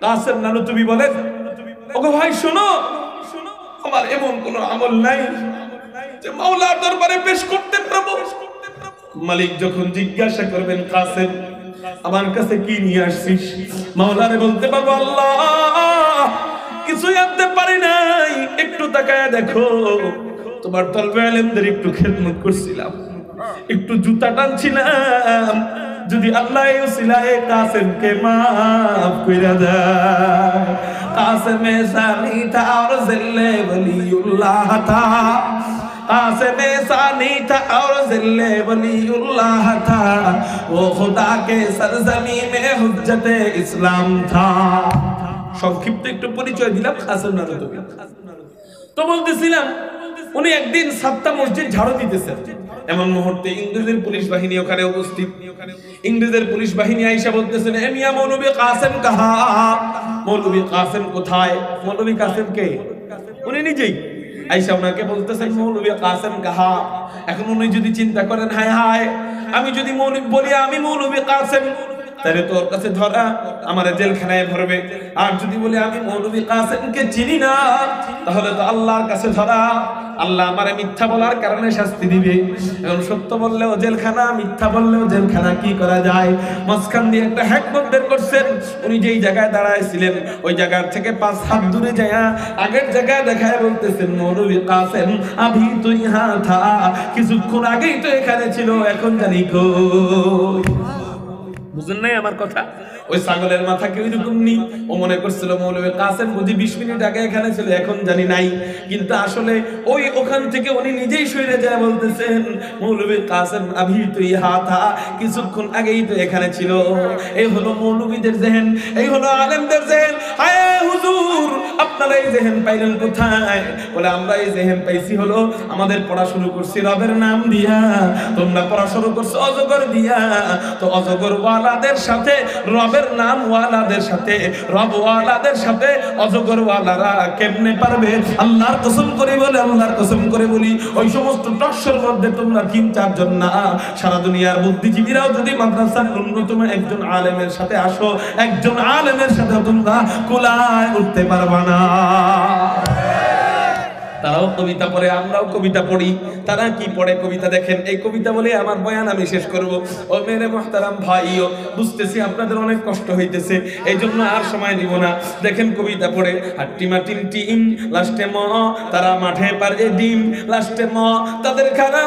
কাসেম নানুতুবি বলেন, ওগো ভাই শোনো, আমার এমন কোন আমল নাই যে মাওলার দরবারে পেশ করতে পারবো। মালিক যখন জিজ্ঞাসা করবেন কাসেম আমার কাছে কি নিয়ে আসছিস, মাওলারে বলতে পারবো আল্লাহ কিছুই আনতে পারি নাই, একটু তাকায় দেখো তোমার তলবে আলেমদের একটু খেদমত করছিলাম, একটু জুতা টানছিলাম, যদি আল্লাহ এই উসিলায় কাসেমকে মাফ কইরা দেয়। কাসেমে সানি থা और जिल्ले वलीउल्लाह था, कासिमे सानी था और जिल्ले वलीउल्लाह था, वो खुदा के सरजमी में हुज्जत इस्लाम था। সংক্ষিপ্ত একটু পরিচয় দিলাম কাসেম নানুতুবি। তো বলতেছিলাম উনি একদিন সাতটা মসজিদ ঝাড়ু দিতেছেন, এমন মুহূর্তে ইংরেজের পুলিশ বাহিনী ওখানে উপস্থিত। ইংরেজের পুলিশ বাহিনী আইসা বলতেছেন, এ মিয়া মৌলভী কাসেম কাহা? মৌলভী কাসেম কোথায়? মৌলভী কাসেম কে? উনি নিজেই আইসা ওনাকে বলতেছেন মৌলভী কাসেম কাহা। এখন উনি যদি চিন্তা করেন হায় হায় আমি যদি বলি আমি মৌলভী কাসেম তাহলে তোর কাছে ধরা আমার জেলখানায় ভরবে, আর যদি বলি আমি মৌলভী কাসেমকে চিনি না তাহলে তো আল্লাহর কাছে ধরা, আল্লাহ আমারে মিথ্যা বলার কারণে শাস্তি দিবে। এখন সত্য বললেও জেলখানা, মিথ্যা বললেও জেলখানা, কি করা যায়? মাঝখান দিয়ে একটা হিকমত বের করছেন। উনি যেই জায়গায় দাঁড়াইছিলেন ওই জায়গার থেকে 5 হাত দূরে যায় আগের জায়গায় দেখায় বলতেছেন মৌলভী কাসেম আভি তো ইহা থা, কিছুক্ষণ আগেই তো এখানে ছিল, এখন জানি কই। বুঝেন নাই আমার কথা? ওই ছাগলের মাথা কেউ এরকম নি, ও মনে করছিল মৌলভী কাসেম বুঝি 20 মিনিট আগে এখানে ছিল, এখন জানি নাই। কিন্তু আসলে ওই ওখান থেকে উনি নিজেই সরে যায় বলতেছেন মৌলভী কাসেম আভি তো ইহা থা, কিছুক্ষণ আগেই তো এখানে ছিল। এই হলো মৌলভীদের জেহেন, এই হলো আলেমদের জেহেন। হায় হুজুর আপনারা এই জেহেন পাইলেন কোথায়? বলে আমরা এই জেহেন পাইছি হলো আমাদের পড়া শুরু করছি রবের নাম দিয়া, তোমরা পড়া শুরু করছো অজগর দিয়া। তো অজগর ওয়ালাদের সাথে রবের নাম ওয়ালাদের সাথে, রব ওয়ালাদের সাথে অজগর ওয়ালারা কেমনে পারবে? আল্লাহর কসম করে বলে, আল্লাহর কসম করে বলি ওই সমস্ত টকশোর মধ্যে তোমরা 3-4 জন না, সারা দুনিয়ার বুদ্ধিজীবীরাও যদি মাদ্রাসার ন্যূনতম একজন আলেমের সাথে আসো, একজন আলেমের সাথে তোমরা কুলায় উঠতে পারবা না। তারাও কবিতা পড়ে, আমরাও কবিতা পড়ি। তারা কি পড়ে কবিতা দেখেন। এই কবিতা বলে আমার বয়ান আমি শেষ করব। ও মেরে মুহতারাম ভাইও, বুঝতেছি আপনাদের অনেক কষ্ট হইতেছে, এই জন্য আর সময় দিব না। দেখেন কবিতা পড়ে, হাট্টি মাটিম টিম লাস্টে ম, তারা মাঠে পারে ডিম লাস্টে ম, তাদের খানা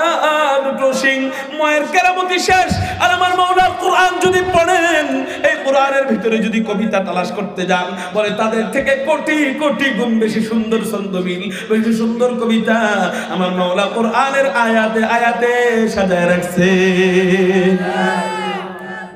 দুটো সিং, ময়ের কেরামতি শেষ। আর আমার মাওলার কোরআন যদি পড়েন, এই কোরআনের ভিতরে যদি কবিতা তালাশ করতে যান, বলে তাদের থেকে কোটি কোটি গুণ বেশি সুন্দর ছন্দমিল, বেশি সুন্দর কবিতা আমার মাওলা কোরআনের আয়াতে আয়াতে সাজায় রাখছে।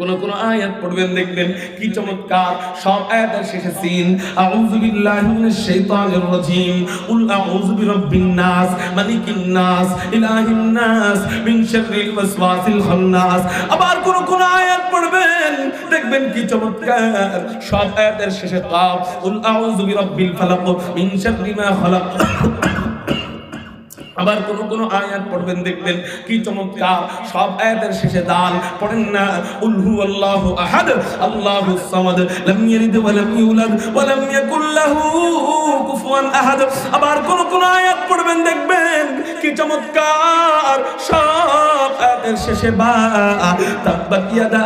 কোন আয়াত পড়বেন দেখবেন কি চমৎকার। সব আয়াতের শেষে সিন, আউযু বিল্লাহি মিনাশ শাইতানির রাজীম, কুল আউযু বিরাব্বিন নাস, মালিকিন নাস, ইলাহিন নাস, মিন শাররিল ওয়াসওয়াসিল খান্নাস। আবার কোন আয়াত পড়বেন দেখবেন কি চমৎকার। সব আয়াতের শেষে কাফ, কুল আউযু বিরাব্বিল ফালাক, মিন শাররি মা খালাক। আবার কোন আয়াত পড়বেন দেখবেন কি চমৎকার। সব আয়াতের শেষে দাল পড়েন না, কুল হুয়াল্লাহু আহাদ, আল্লাহুস সামাদ, লাম ইয়ালিদ ওয়া লাম ইউলাদ ওয়া লাম ইয়াকুল লাহু কুফুয়ান আহাদ। আবার কোন আয়াত পড়বেন দেখবেন কি চমৎকার। সব আয়াতের শেষে বা, তাব্বাত ইয়াদা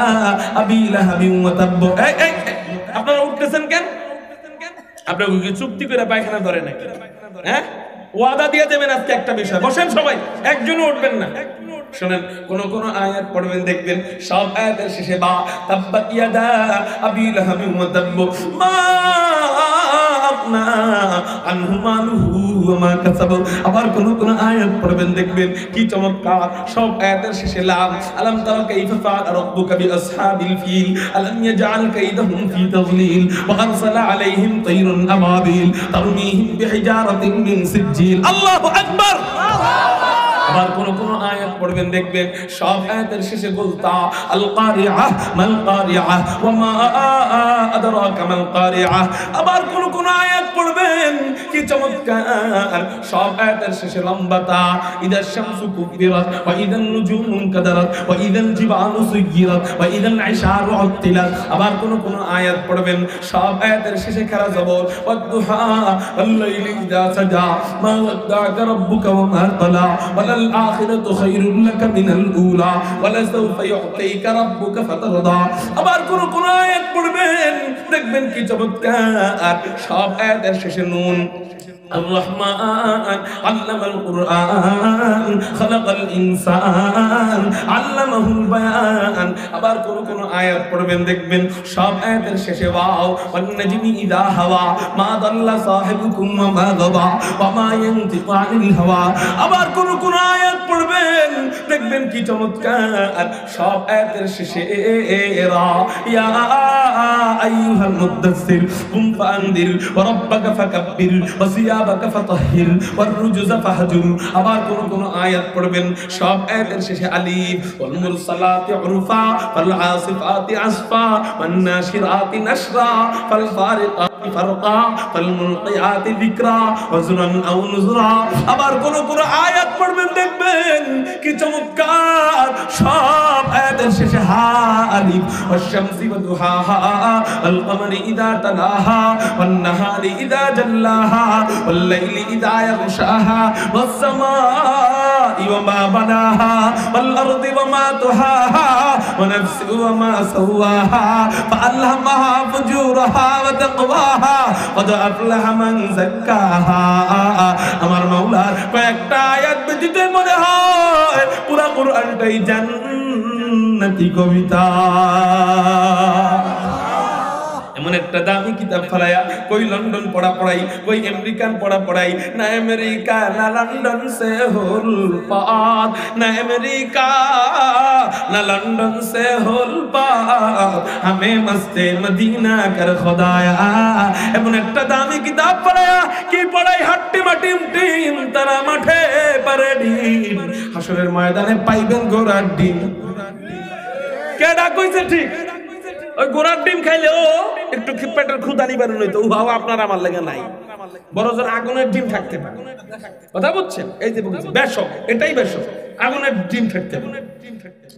আবি লাহাবি ওয়া তাব্ব। এই আপনারা উঠতেছেন কেন? আপনারা কি চুক্তি করে পায়খানা ধরে নাকি? হ্যাঁ, ওয়াদা দিয়ে দেবেন আজকে একটা বিষয়। বসেন সবাই, একজনও উঠবেন না। শুনেন, কোন আয়াত পড়বেন দেখবেন সব আয়াতের শেষে বা, তাব্বাত ইয়াদা আবি লাহাবি ওয়া তাব্ব, মা আগনা আনহু মালুহু ওয়া মা কাসাব। আবার কোন আয়াত পড়বেন দেখবেন কি চমৎকার। সব আয়াতের শেষে লাম, আলাম তারা কাইফা ফাআলা রাব্বুকা বিআসহাবিল ফিল, আলাম ইয়াজআল কাইদাহুম ফি তাযলিল, ওয়া আরসালা আলাইহিম তায়রুন আবাবিল তারমিহিম বিহিজারাতিন মিন সিজ্জিল। আল্লাহু আকবার। আবার কোন আয়াত পড়বেন দেখবেন সব আয়াতের শেষে বলতা, আল কারিআহ মাল কারিআহ ওয়া মা আদরাকা মাল কারিআহ। আবার কোন আয়াত পড়বেন কি চমৎকার। সব আয়াতের শেষে লম্বাতা, ইদাশ শামসু কুবিরাত ওয়া ইদান নুজুমু কাদারাত ওয়া ইদাল জিবালু সুয়িরাত ওয়া ইদাল ইশারু উত্তিলাত। আবার কোন আয়াত পড়বেন সব আয়াতের শেষে খারা জবর, ওয়াদ-দুহা ওয়াল লাইলি ইযা সাজা, মা ওয়াদ্দা'কা রাব্বুকা ওয়া মা ক্বালা, ওয়ালাল আখিরাতু খায়রুল লাকা মিনাল উলা, ওয়ালাসাউফা ইউ'তিকা রাব্বুকা ফাতারদা। আবার কোন আয়াত পড়বেন দেখবেন কি চমৎকার। সব আয়াতের শেষে নুন, الرحمن علم القرآن خلق الإنسان علمه البيان। আবার কোন আয়াত পড়বেন দেখবেন সব আয়াতের শেষে ওয়াও, ওয়ান নাজমি ইযা হাওয়া, মা দাল্লা সাহিবুকুম ওয়া মা গাওয়া, ওয়া মা ইয়ানতিকু আনিল হাওয়া। আবার কোন আয়াত পড়বেন দেখবেন কি চমৎকার। সব আয়াতের শেষে রা, ইয়া আইয়ুহাল মুদ্দাসসির কুম ফাআনদির ওয়া রাব্বাকা ফাকাব্বির ওয়া সিয়াবাকা ফাতাহহির ওয়ার রুজুজা ফাহজুর। আবার কোন আয়াত পড়বেন সব আয়াতের শেষে আলিফ, ওয়াল মুরসালাতি উরফা ফাল আসিফাতি আসফা ওয়ান নাশিরাতি নাশরা ফাল ফারিকাতি ফারকা ফাল মুলকিয়াতি যিকরা ওয়াজরান আও নুজরা। আবার কোন আয়াত পড়বেন দেখবেন কি চমৎকার। সব আয়াতের শেষে হা আলিফ, ওয়াশ শামসি ওয়া দুহাহা আল কমারি ইযা তালাহা ওয়ান নাহারি ইযা জাল্লাহা ওয়াল লাইলি ইযা ইয়াগশাহা ওয়াস সামাই ওয়া মা বানাহা ওয়াল আরদি ওয়া মা তুহাহা ওয়া নাফসি ওয়া মা সাওয়াহা ফাআলহামাহা ফুজুরাহা ওয়া তাকওয়াহা ক্বাদ আফলাহা মান যাক্কাহা। আমার মাওলার কয়েকটা আয়াত ব্যতীত মনে হয় পুরা কুরআনটাই জান্নাতি কবিতা। এমন একটা দামি কিতাব ফলায়া, কই লন্ডন পড়া পড়াই, কই আমেরিকান পড়া পড়াই, না আমেরিকা না লন্ডন সে হোল পাত, না আমেরিকা না লন্ডন সে হোল পাত, হামে মস্তে মদিনা কর খোদায়া। এমন একটা দামি কিতাব পড়ায়া কি পড়াই, হাট্টি মাটিম টিম তারা মাঠে পারে ডিম, হাসরের ময়দানে পাইবেন গোরার ডিম। কেডা কইছে ঠিক? ওই গোরার ডিম খাইলেও একটু পেটের ক্ষুধা নিবারণ হইতো, উহাও আপনার আমার লেগে নাই। বড় জোর আগুনের ডিম থাকতে পারে, কথা বুঝছেন? এই যে বলছি বেশক, এটাই বেশক, আগুনের ডিম থাকতে পারে।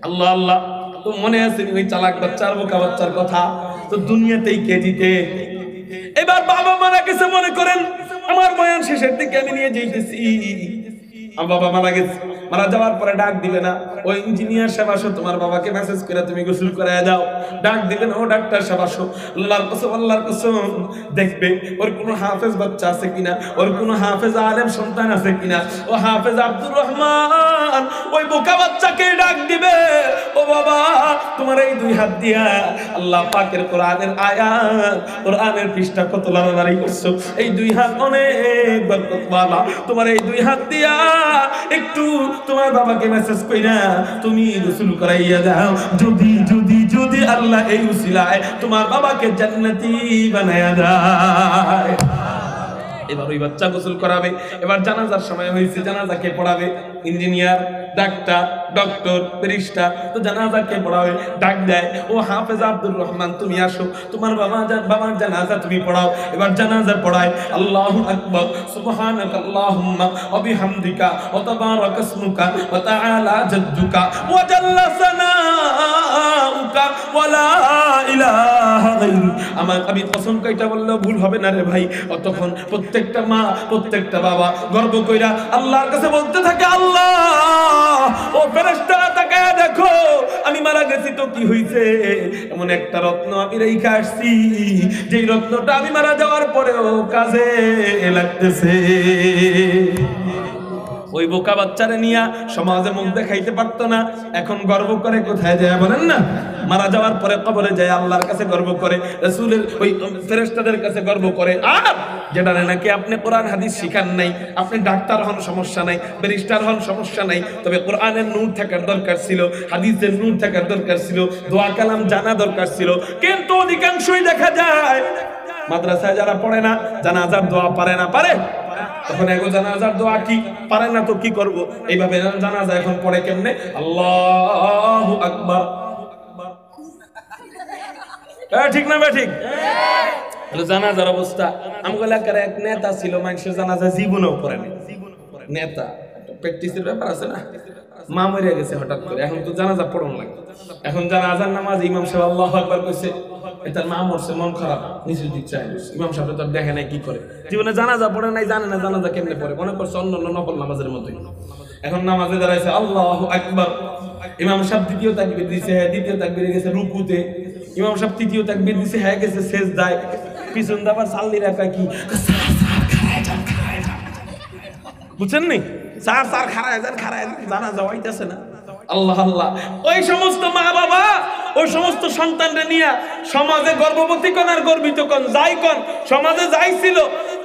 আল্লাহ আল্লাহ, তো মনে আছে ওই চালাক বাচ্চার বোকা বাচ্চার কথা? তো দুনিয়াতেই কেজিতে। এবার বাবা মারা গেছে, মনে করেন আমার বয়ান শেষের দিকে আমি নিয়ে যাইতেছি, আমার বাবা মারা গেছে। মারা যাওয়ার পরে ডাক দিবে না, ওই ইঞ্জিনিয়ার সাহেব আসো, তোমার বাবাকে মেসেজ করে তুমি গোসল করায় দাও। ডাক দিবেন, ও ডাক্তার সাহেব আসো। আল্লাহর কসম দেখবে ওর কোনো হাফেজ বাচ্চা আছে কিনা, ওর কোনো হাফেজ আলেম সন্তান আছে কিনা। ও হাফেজ আব্দুর রহমান ওই বোকা বাচ্চাকে ডাক দিবে, ও বাবা তোমার এই দুই হাত দিয়া আল্লাহ পাকের কোরআনের আয়াত, কোরআনের পৃষ্ঠা কত লড়ালড়ি করছো, এই দুই হাত অনেক বরকতওয়ালা, তোমার এই দুই হাত দিয়া একটু তোমার বাবাকে মেসেজ কইরা তুমি রসুল করাইয়া দাও, যদি যদি যদি আল্লাহ এই উসিলায় তোমার বাবাকে জান্নাতি বানায়া দেয়। এবার ওই বাচ্চা গোসল করাবে। এবার জানাজার সময় হয়েছে, জানাজাকে পড়াবে। ইঞ্জিনিয়ার, ডাক্তার, ডক্টর, ব্যারিস্টার, তো জানাজাকে পড়াবে। ডাক দেয়, ও হাফেজ আব্দুর রহমান তুমি আসো, তোমার বাবার জানাজা তুমি পড়াও। এবার জানাজা পড়ায়। আল্লাহু আকবার, সুবহানাকা আল্লাহুম্মা ওয়া বিহামদিকা ওয়া তাবারাকা ইসমুকা ওয়া তাআলা জাদ্দুকা ওয়া জাল্লা সানাউকা ওয়া লা ইলাহা গায়রুক। আমি কসম কইটা বললেও ভুল হবে না রে ভাই। তখন প্রত্যেকটা মা, প্রত্যেকটা বাবা গর্ব কইরা আল্লাহর কাছে বলতে থাকে, আল্লাহ ও ফেরেশতারা তাকায়া দেখো, আমি মারা গেছি তো কি হইছে, এমন একটা রত্ন আমি রেখে আসছি যেই রত্নটা আমি মারা যাওয়ার পরেও কাজে লাগতেছে। ওই বোকা বাচ্চারে নিয়া সমাজে মুখ দেখাইতে পারতো না, এখন গর্ব করে কোথায় যায় বলেন না? মারা যাওয়ার পরে কবরে যায় আল্লাহর কাছে গর্ব করে, রাসূলের ওই ফেরেশতাদের কাছে গর্ব করে। আর যেটা নাকি আপনি কোরআন হাদিস শিখান নাই, আপনি ডাক্তার হন সমস্যা নাই, ব্যারিস্টার হন সমস্যা নাই, তবে কোরআনের নূর থাকার দরকার ছিল, হাদিসের নূর থাকার দরকার ছিল, দোয়া কালাম জানা দরকার ছিল। কিন্তু অধিকাংশই দেখা যায় মাদ্রাসায় যারা পড়ে না, জানাজার দোয়া পারে না। পারে? তখন এগো জানাজার দোয়া কি পারে না তো কি করব? এইভাবে জানাজা এখন পড়ে কেমনে? আল্লাহু আকবার। ঠিক না বে ঠিক? জানাজার অবস্থা আমগো এলাকার এক নেতা ছিল, মানুষের জানাজা জীবনেও পড়ে না। নেতা প্র্যাকটিসের ব্যাপার আছে না, মা মরে গেছে হঠাৎ করে, এখন তো জানাজা পড়ন লাগে। এখন জানাজার নামাজ ইমাম সাহেব আল্লাহু আকবার কইছে, এটার মা মরছে, মন খারাপ, নিচে দিচ্ছে ইমাম সাহেব তো দেখে নাই কি করে, জীবনে জানাজা পড়ে নাই, জানে না জানাজা কেমনে পড়ে, মনে করছে অন্য নফল নামাজের মতোই। এখন নামাজে দাঁড়াইছে, আল্লাহু আকবার, ইমাম সাহেব দ্বিতীয় তাকবীর দিছে, দ্বিতীয় তাকবীরে গেছে রুকুতে, ইমাম সাহেব তৃতীয় তাকবীর দিছে, হ্যাঁ গেছে সেজদায়, পিছন দাবার সাল্লি রাখা কি বুঝছেন নি, স্যার খারায় যান জানাজা হইতাছে না। আল্লাহ আল্লাহ, ওই সমস্ত মা বাবা ওই সমস্ত সন্তানরে নিয়ে সমাজে গর্ভবতী কোন আর গর্বিত কোন যাই কোন সমাজে যাই ছিল,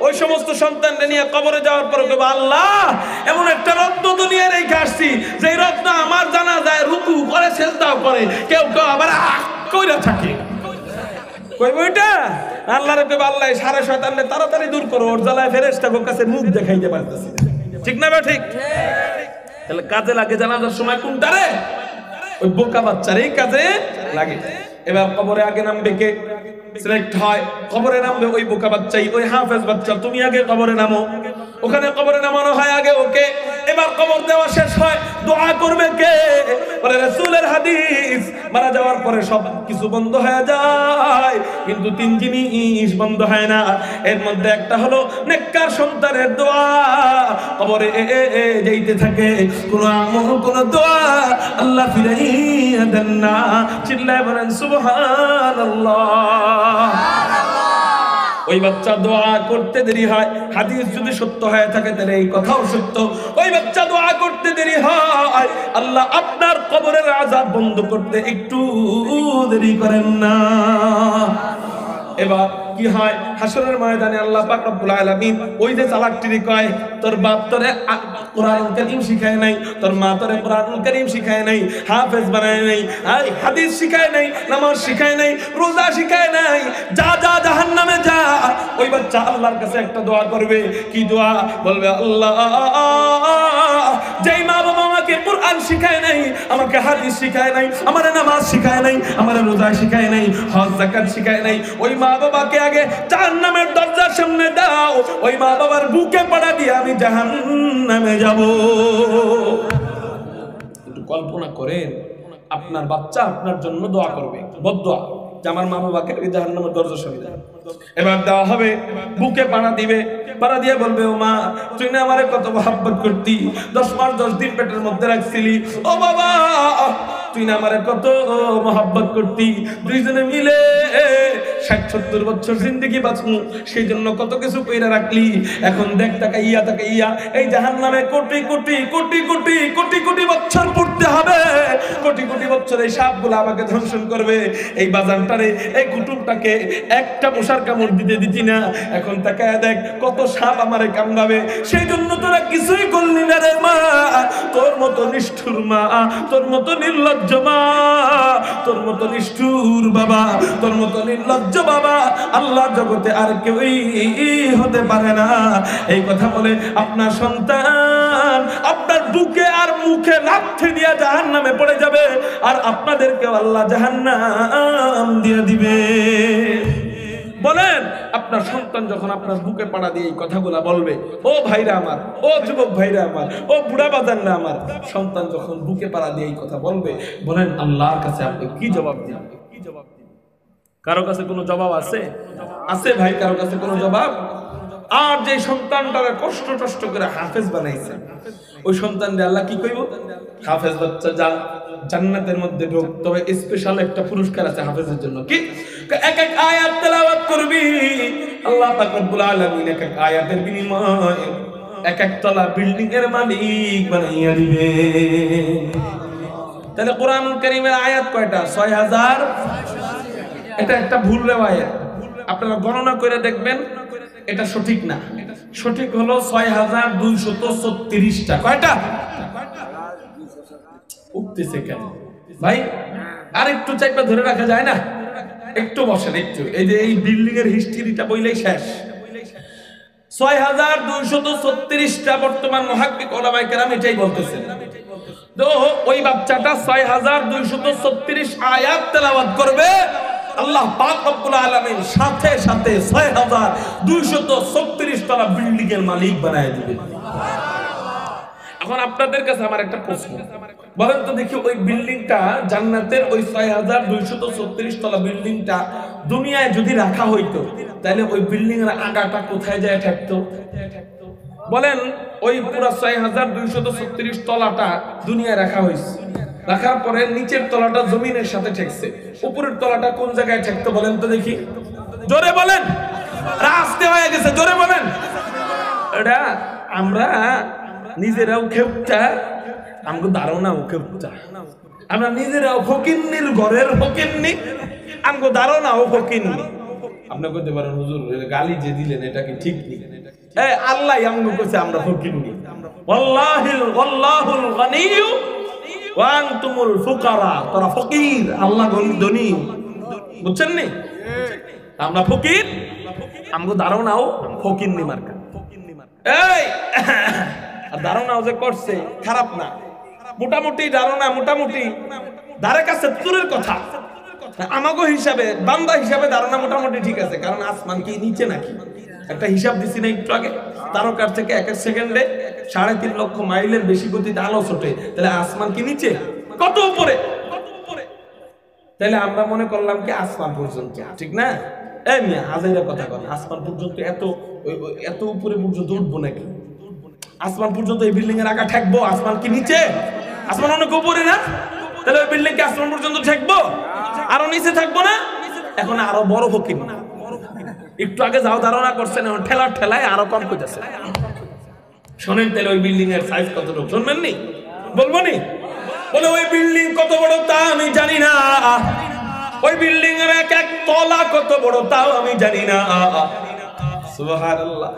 ওই সমস্ত সন্তানরে নিয়ে কবরে যাওয়ার পর কইবো, আল্লাহ এমন একটা রত্ন দুনিয়ায় রেখে আসছি, যে রত্ন আমার জানা যায় রুকু করে সেজদাও করে, কেউ কেউ আবার কইরা থাকে। কইবো এটা আল্লাহরে কইবো, আল্লাহ সারা শয়তানরে তাড়াতাড়ি দূর করো, ওর জ্বালায় ফেরেশতাদের কাছে মুখ দেখাইতে পারতেছি। ঠিক না? ঠিক। তাহলে কাজে লাগে জানাজার সময় কোনটা রে? ওই বোকা বাচ্চারই কাজে লাগে। এবার কবরে আগে নামবে কে? সিলেক্ট হয়, কবরে নামবে ওই বোকা বাচ্চাই, ওই হাফেজ বাচ্চা। তুমি আগে কবরে নামো, ওখানে কবরে নামানো হয় আগে ওকে। এবার কবর দেওয়া শেষ হয়, দোয়া করবে কে? বলে রাসূলের হাদিস, মারা যাওয়ার পরে সব কিছু বন্ধ হয়ে যায়, কিন্তু তিন জিনিস বন্ধ হয় না। এর মধ্যে একটা হলো নেককার সন্তানের দোয়া। কবরে যাইতে থাকে কোন আমল, কোন দোয়া আল্লাহ ফিরাইয়া দেন না। চিল্লায় বলেন সুবহানাল্লাহ। ওই বাচ্চা দোয়া করতে দেরি হয়, হাদিস যদি সত্য হয়ে থাকে তাহলে এই কথাও সত্য, ওই বাচ্চা দোয়া করতে দেরি হয়, আল্লাহ আপনার কবরের আযাব বন্ধ করতে একটু দেরি করেন না। এবার কি হয়? হাসরের ময়দানে আল্লাহ পাক রব্বুল আলামিন ওই যে চালাকটি কয়, তোর বাপ তোরে কোরআনুল কারীম শিখায় নাই, তোর মা তোরে কোরআনুল কারীম শিখায় নাই, হাফেজ বানায় নাই, হাদিস শিখায় নাই, নামাজ শিখায় নাই, রোজা শিখায় নাই, যা যা জাহান্নামে যা। ওই বাচ্চা আল্লাহর কাছে একটা দোয়া করবে, কি দোয়া? বলবে, আল্লাহ যেই মা বাবা আমাকে কোরআন শিখায় নাই, আমাকে হাদিস শিখায় নাই, আমার নামাজ শিখায় নাই, আমার রোজা শিখায় নাই, হজ যাকাত শিখায় নাই, ওই মা বাবাকে আগে জাহান্নামের দরজার সামনে দাও, ওই মা বাবার বুকে পাড়া দিয়ে আমি জাহান্নামে যাব। একটু কল্পনা করেন, আপনার বাচ্চা আপনার জন্য দোয়া করবে, বদদোয়া, যে আমার মা বাবাকে জাহান্নামের দরজার সামনে দাও। এবার দেওয়া হবে, বুকে পাড়া দিবে, পাড়া দিয়ে বলবে, ও মা তুই না আমারে কত মহব্বত করতি, 10 মাস 10 দিন পেটের মধ্যে রাখছিলি, ও বাবা তুই না আমারে কত মহব্বত করতি, দুইজনে মিলে 60-70 বছর জিন্দেগি বাঁচমু, সেই জন্য কত কিছু কইরা রাখলি, এখন দেখ তাকাইয়া এই জাহান্নামে কোটি কোটি কোটি কোটি কোটি কোটি বছর পড়তে দিতে হবে। কোটি কোটি বছর এই সাপগুলো আমাকে ধ্বংসন করবে। এই বাজানটারে, এই কুটুমটাকে একটা মশার কামড় দিতে দিতি না, এখন তাকায় দেখ কত সাপ আমারে কামড়াবে। সেই জন্য তোরা কিছুই করলি না রে মা। তোর মতো নিষ্ঠুর মা, তোর মতো নির্লজ্জ মা, তোর মতো নিষ্ঠুর বাবা, তোর মতো নির্লজ্জ বাবা আল্লাহ জগতে আর কেউই হতে পারে না। এই কথা বলে আপনার সন্তান আপনার বুকে আর মুখে লাথি দিয়ে জাহান্নামে পড়ে যাবে, আর আপনাদেরকে আল্লাহ জাহান্নাম দিয়ে দিবে। বলেন, আপনার সন্তান যখন আপনার বুকে পাড়া দিয়ে এই কথাগুলা বলবে, ও ভাইরা আমার, ও যুবক ভাইরা আমার, ও বুড়া বাজানরা আমার, সন্তান যখন বুকে পাড়া দিয়ে এই কথা বলবে, বলেন আল্লাহর কাছে আপনি কি জবাব দিবেন? কারো কাছে কোনো জবাব আছে? আছে ভাই, কারো কাছে কোনো জবাব? আর যে সন্তানটারা কষ্ট টষ্ট করে হাফেজ বানাইছে, ওই সন্তানদের আল্লাহ কি কইব? হাফেজ বাচ্চা যা জান্নাতের মধ্যে ঢোক, তবে স্পেশাল একটা পুরস্কার আছে হাফেজের জন্য। কি? এক এক আয়াত তেলাওয়াত করবি, আল্লাহ পাক রব্বুল আলামিন এক এক আয়াতের বিনিময়ে এক এক তলা বিল্ডিং এর মালিক বানাইয়া দিবে। তাহলে কোরআনুল কারীমের আয়াত কয়টা? ৬০০০। এটা একটা ভুল রিওয়ায়াত, আপনারা গণনা করে দেখবেন, এটা সঠিক না। সঠিক হলো ৬২৩৬টা। কয়টা উঠতেছে কেন ভাই? আর একটু চাইপা ধরে রাখা যায় না? একটু বসেন, একটু। এই যে এই বিল্ডিং এর হিস্ট্রিটা বইলেই শেষ। ৬২৩৬টা বর্তমান মুহাক্কিক উলামায়ে কেরাম এটাই বলতেছেন। তো ওই বাচ্চাটা ৬২৩৬ আয়াত তেলাওয়াত করবে, আল্লাহ পাক রব্বুল আলামিন সাথে সাথে ৬২৩৬ তলা বিল্ডিং এর মালিক বানায় দিবেন। এখন আপনাদের কাছে আমার একটা প্রশ্ন, বলেন তো দেখি, ওই বিল্ডিংটা জান্নাতের ওই ৬২৩৬ তলা বিল্ডিংটা দুনিয়ায় যদি রাখা হইতো, তাহলে ওই বিল্ডিং এর আগাটা কোথায় যায় ঠেকতো? বলেন, ওই পুরো ৬২৩৬ তলাটা দুনিয়ায় রাখা হয়েছে, রাখার পরে নিচের তলাটা জমিনের সাথে ঠেকছে, উপরের তলাটা কোন জায়গায় ঠেকতো বলেন তো দেখি? জোরে বলেন, রাস্তে হয়ে গেছে, জোরে বলেন। এটা আমরা নিজেরাও খেপটা, আমগো ধারণাও খেপটা, আমরা নিজেরাও ফকিন্নির ঘরের ফকিন্নি, আমগো ধারণাও ফকিন্নি। আপনি কইতে পারেন হুজুর গালি যে দিলেন এটা কি ঠিক নেই? এই আল্লাহ আমগো কইছে আমরা ফকিন্নি। ওয়াল্লাহুল গনিয়্যু ওয়া আনতুমুল ফুকারা, তোরা ফকির, আল্লাহ ধনী। বুঝছেন নি? আমরা ফকির, আমগো ধারণাও ফকিন্নি মার্কা। এই ধারণাও যে করছে খারাপ না, মোটামুটি ধারণা, মোটামুটি ধারে কাছে দূরের কথা। আমাগো হিসাবে, বান্দা হিসাবে ধারণা মোটামুটি ঠিক আছে, কারণ আসমান কি নিচে নাকি? একটা হিসাব দিছি না একটু আগে, তারকার থেকে এক এক সেকেন্ডে ৩.৫ লক্ষ মাইলের বেশি গতিতে আলো ছোটে, তাহলে আসমান কি নিচে? কত উপরে? তাহলে আমরা মনে করলাম কি আসমান পর্যন্ত, ঠিক না? এই মিয়া হাজাইরা কথা বল, আসমান পর্যন্ত এত উপরে পর্যন্ত উঠবো নাকি? আসমান পর্যন্ত এই বিল্ডিং এর আগা ঠেকবো? আসমান কি নিচে? আসমান অনেক উপরে না? তাহলে ওই বিল্ডিং কি আসমান পর্যন্ত ঠেকবো? আরো নিচে থাকবো না? এখন আরো বড় ফকির না, একটু আগে যাও ধারণা করছেন, এখন ঠেলার ঠেলায় আরো কম করতেছে। শোনেন তাহলে ওই বিল্ডিং এর সাইজ কতটুকু শুনবেন নি? বলবো নি? বলে ওই বিল্ডিং কত বড় তা আমি জানি না, ওই বিল্ডিং এর এক এক তলা কত বড় তাও আমি জানি না। সুবহানাল্লাহ।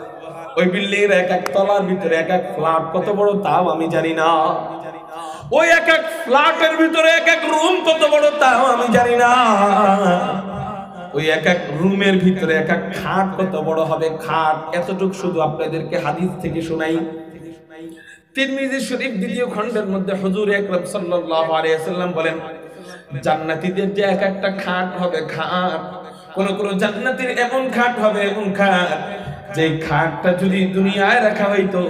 ওই বিল্ডিং এর এক এক তলার ভিতরে এক এক ফ্ল্যাট কত বড় তাও আমি জানি না। ওই এক এক ফ্ল্যাটের ভিতরে এক এক রুম কত বড় তাও আমি জানি না। ওই এক এক রুমের ভিতরে এক এক খাট কত বড় হবে, খাট এতটুকু শুধু আপনাদেরকে হাদিস থেকে শোনাই। তিরমিজি শরীফ ২য় খণ্ডের মধ্যে হুজুর আকরাম সাল্লাল্লাহু আলাইহি ওয়াসাল্লাম বলেন, জান্নাতীদের যে এক একটা খাট হবে, খাট কোন কোন জান্নাতীর এমন খাট হবে, এমন খাট যে খাটটা যদি দুনিয়ায় রাখা হইতো,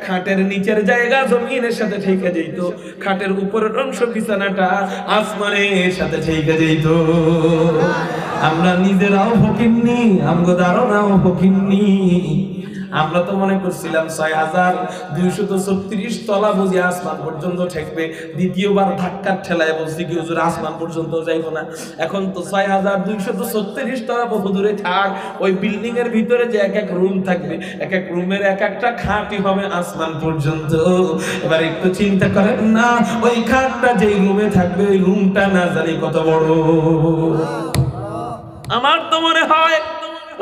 খাটের নিচের জায়গা জমিনের সাথে ঠেকে যেত, খাটের উপরের অংশ বিছানাটা আসমানের সাথে ঠেকে যেত। আমরা নিজেরাও ফকিন্নি, আমগো ধারণাও ফকিন্নি, আমরা তো মনে করছিলাম ৬,২৩৬ তলা বুঝি আসমান পর্যন্ত ঠেকবে। দ্বিতীয়বার ধাক্কার ঠেলায় বলছি কি হুজুর আসমান পর্যন্ত যাইব না। এখন তো ৬,২৩৬ তলা বহু দূরে থাক, ওই বিল্ডিং এর ভিতরে যে এক এক রুম থাকবে, এক এক রুমের এক একটা খাটই হবে আসমান পর্যন্ত। এবার একটু চিন্তা করেন না, ওই খাটটা যেই রুমে থাকবে ওই রুমটা না জানি কত বড়। আমার তো মনে হয়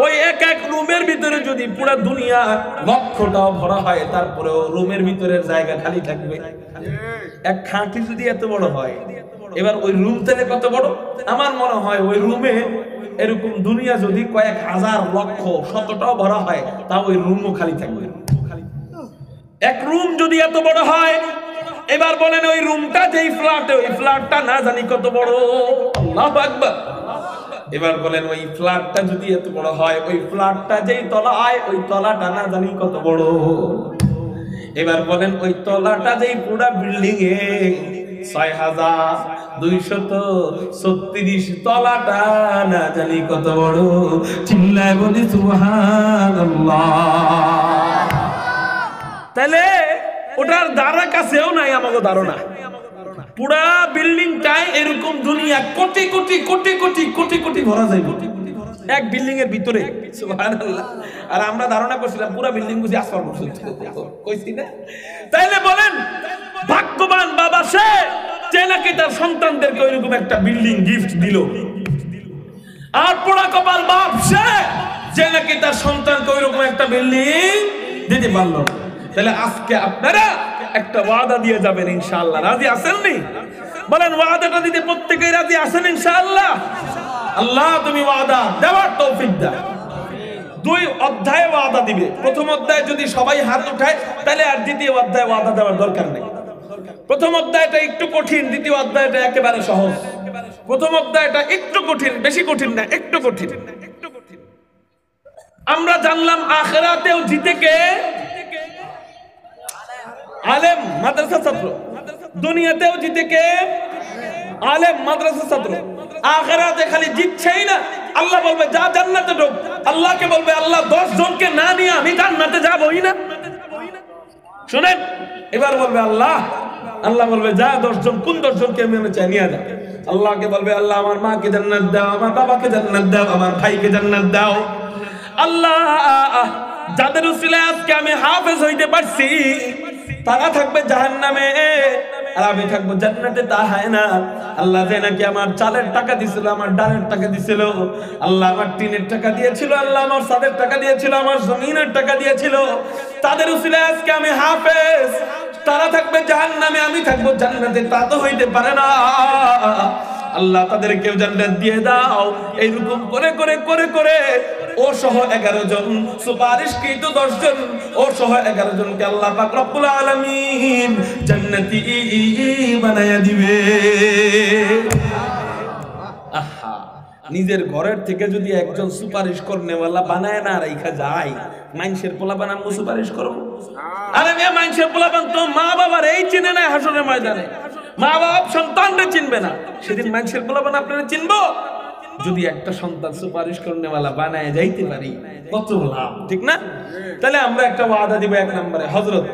ওই এক এক রুমের ভিতরে যদি পুরো দুনিয়া লক্ষটাও ভরা হয়, তারপরেও রুমের ভিতরের জায়গা খালি থাকবে। এক খাঁটি যদি এত বড় হয়, এবার ওই রুম থেকে কত বড়? আমার মনে হয় ওই রুমে এরকম দুনিয়া যদি কয়েক হাজার লক্ষ শতটাও ভরা হয়, তা ওই রুমও খালি থাকবে। এক রুম যদি এত বড় হয়, এবার বলেন ওই রুমটা যেই ফ্ল্যাটে, ওই ফ্ল্যাটটা না জানি কত বড়। আল্লাহু আকবার। এবার বলেন ওই ফ্ল্যাটটা যদি এত বড় হয়, ওই ফ্ল্যাটটা যেই তলায়, ওই তলাটা না জানি কত বড়। এবার বলেন ওই তলাটা যেই পুরো বিল্ডিং এ ৬,২৩৬ তলাটা না জানি কত বড়। চিল্লায় বলি সুবহানাল্লাহ। তাহলে ওটার দ্বারা কাছেও নাই আমাকে ধারণা। পুরা বিল্ডিংটাই এরকম দুনিয়া কোটি কোটি কোটি কোটি কোটি কোটি ভরা যাইব এক বিল্ডিং এর ভিতরে। সুবহানাল্লাহ। আর আমরা ধারণা করছিলাম পুরা বিল্ডিং বুঝি আসমান পর্যন্ত, কইছি না? তাইলে বলেন ভাগ্যবান বাবা সে যে নাকি তার সন্তানদেরকে ওইরকম একটা বিল্ডিং গিফট দিল, আর পোড়া কপাল বাপ সে যে নাকি তার সন্তানকে ওইরকম একটা বিল্ডিং দিতে পারলো। তাহলে আজকে আপনারা একটা ওয়াদা দিয়ে যাবেন ইনশাআল্লাহ। রাজি আছেন নি? বলেন ওয়াদাটা দিতে প্রত্যেকেই রাজি আছেন ইনশাআল্লাহ? আল্লাহ তুমি ওয়াদা দেওয়ার তৌফিক দাও। 2 অধ্যায়ে ওয়াদা দিবে। প্রথম অধ্যায়ে যদি সবাই হাত উঠায়, তাহলে আর দ্বিতীয় অধ্যায়ে ওয়াদা দেওয়ার দরকার নেই। প্রথম অধ্যায়টা একটু কঠিন, দ্বিতীয় অধ্যায়টা একেবারে সহজ। প্রথম অধ্যায়টা একটু কঠিন, বেশি কঠিন না, একটু কঠিন। আমরা জানলাম আখিরাতেও জিতে কে? আলেম মাদ্রাসা ছাত্র। দুনিয়াতেও জিতে কে? আলেম মাদ্রাসা ছাত্র। আখিরাতে খালি জিতছেই না, আল্লাহ বলবে যা জান্নাতে ঢোক। আল্লাহকে বলবে আল্লাহ 10 জনকে না নিয়ে আমি জান্নাতে যাবই না। শুনেন, এবার বলবে আল্লাহ, আল্লাহ বলবে যা 10 জন, কোন 10 জনকে আমি চাই নিয়ে যা। আল্লাহকে বলবে আল্লাহ আমার মাকে জান্নাত দাও, আমার বাবাকে জান্নাত দাও, আমার ভাইকে জান্নাত দাও। আল্লাহ যাদের উসিলায় আজকে আমি হাফেজ হইতে পারছি, তারা থাকবে জাহান্নামে আর আমি থাকবো জান্নাতে। তা হয় না। আল্লাহ যে নাকি আমার চালের টাকা দিছিল, আমার ডালের টাকা দিছিল, আল্লাহ আমার টিনের টাকা দিয়েছিল, আল্লাহ আমার ছাদের টাকা দিয়েছিল, আমার জমিনের টাকা দিয়েছিল, তাদের উসিলায় আজকে আমি হাফেজ, তারা থাকবে জাহান্নামে, আমি থাকবো জান্নাতে। তা তো হইতে পারে না। আল্লাহ তাদেরকেও জান্নাত দিয়ে দাও। এইরকম করে করে করে করে ও সহ 11 জন সুপারিশকৃত 10 জন, ও সহ 11 জনকে আল্লাহ পাক রব্বুল আলামিন জান্নাতি বানায়া দিবে। আহা, নিজের ঘরের থেকে যদি একজন সুপারিশ করনেওয়ালা বানায় না রাইখা যায়, মানুষের পোলাপান আমি সুপারিশ করব? আরে মেয়ে, মানুষের পোলাপান তো মা বাবার এই চিনে না হাসরের ময়দানে। মা বাপ সন্তানরে চিনবে না, সেদিন মানুষের পোলাপান আপনারা চিনবো? যদি একটা সন্তান সুপারিশ করনেওয়ালা বানায় যাইতে পারি, কত লাভ, ঠিক না? তাহলে আমরা একটা ওয়াদা দিব। 1 নম্বরে, হযরত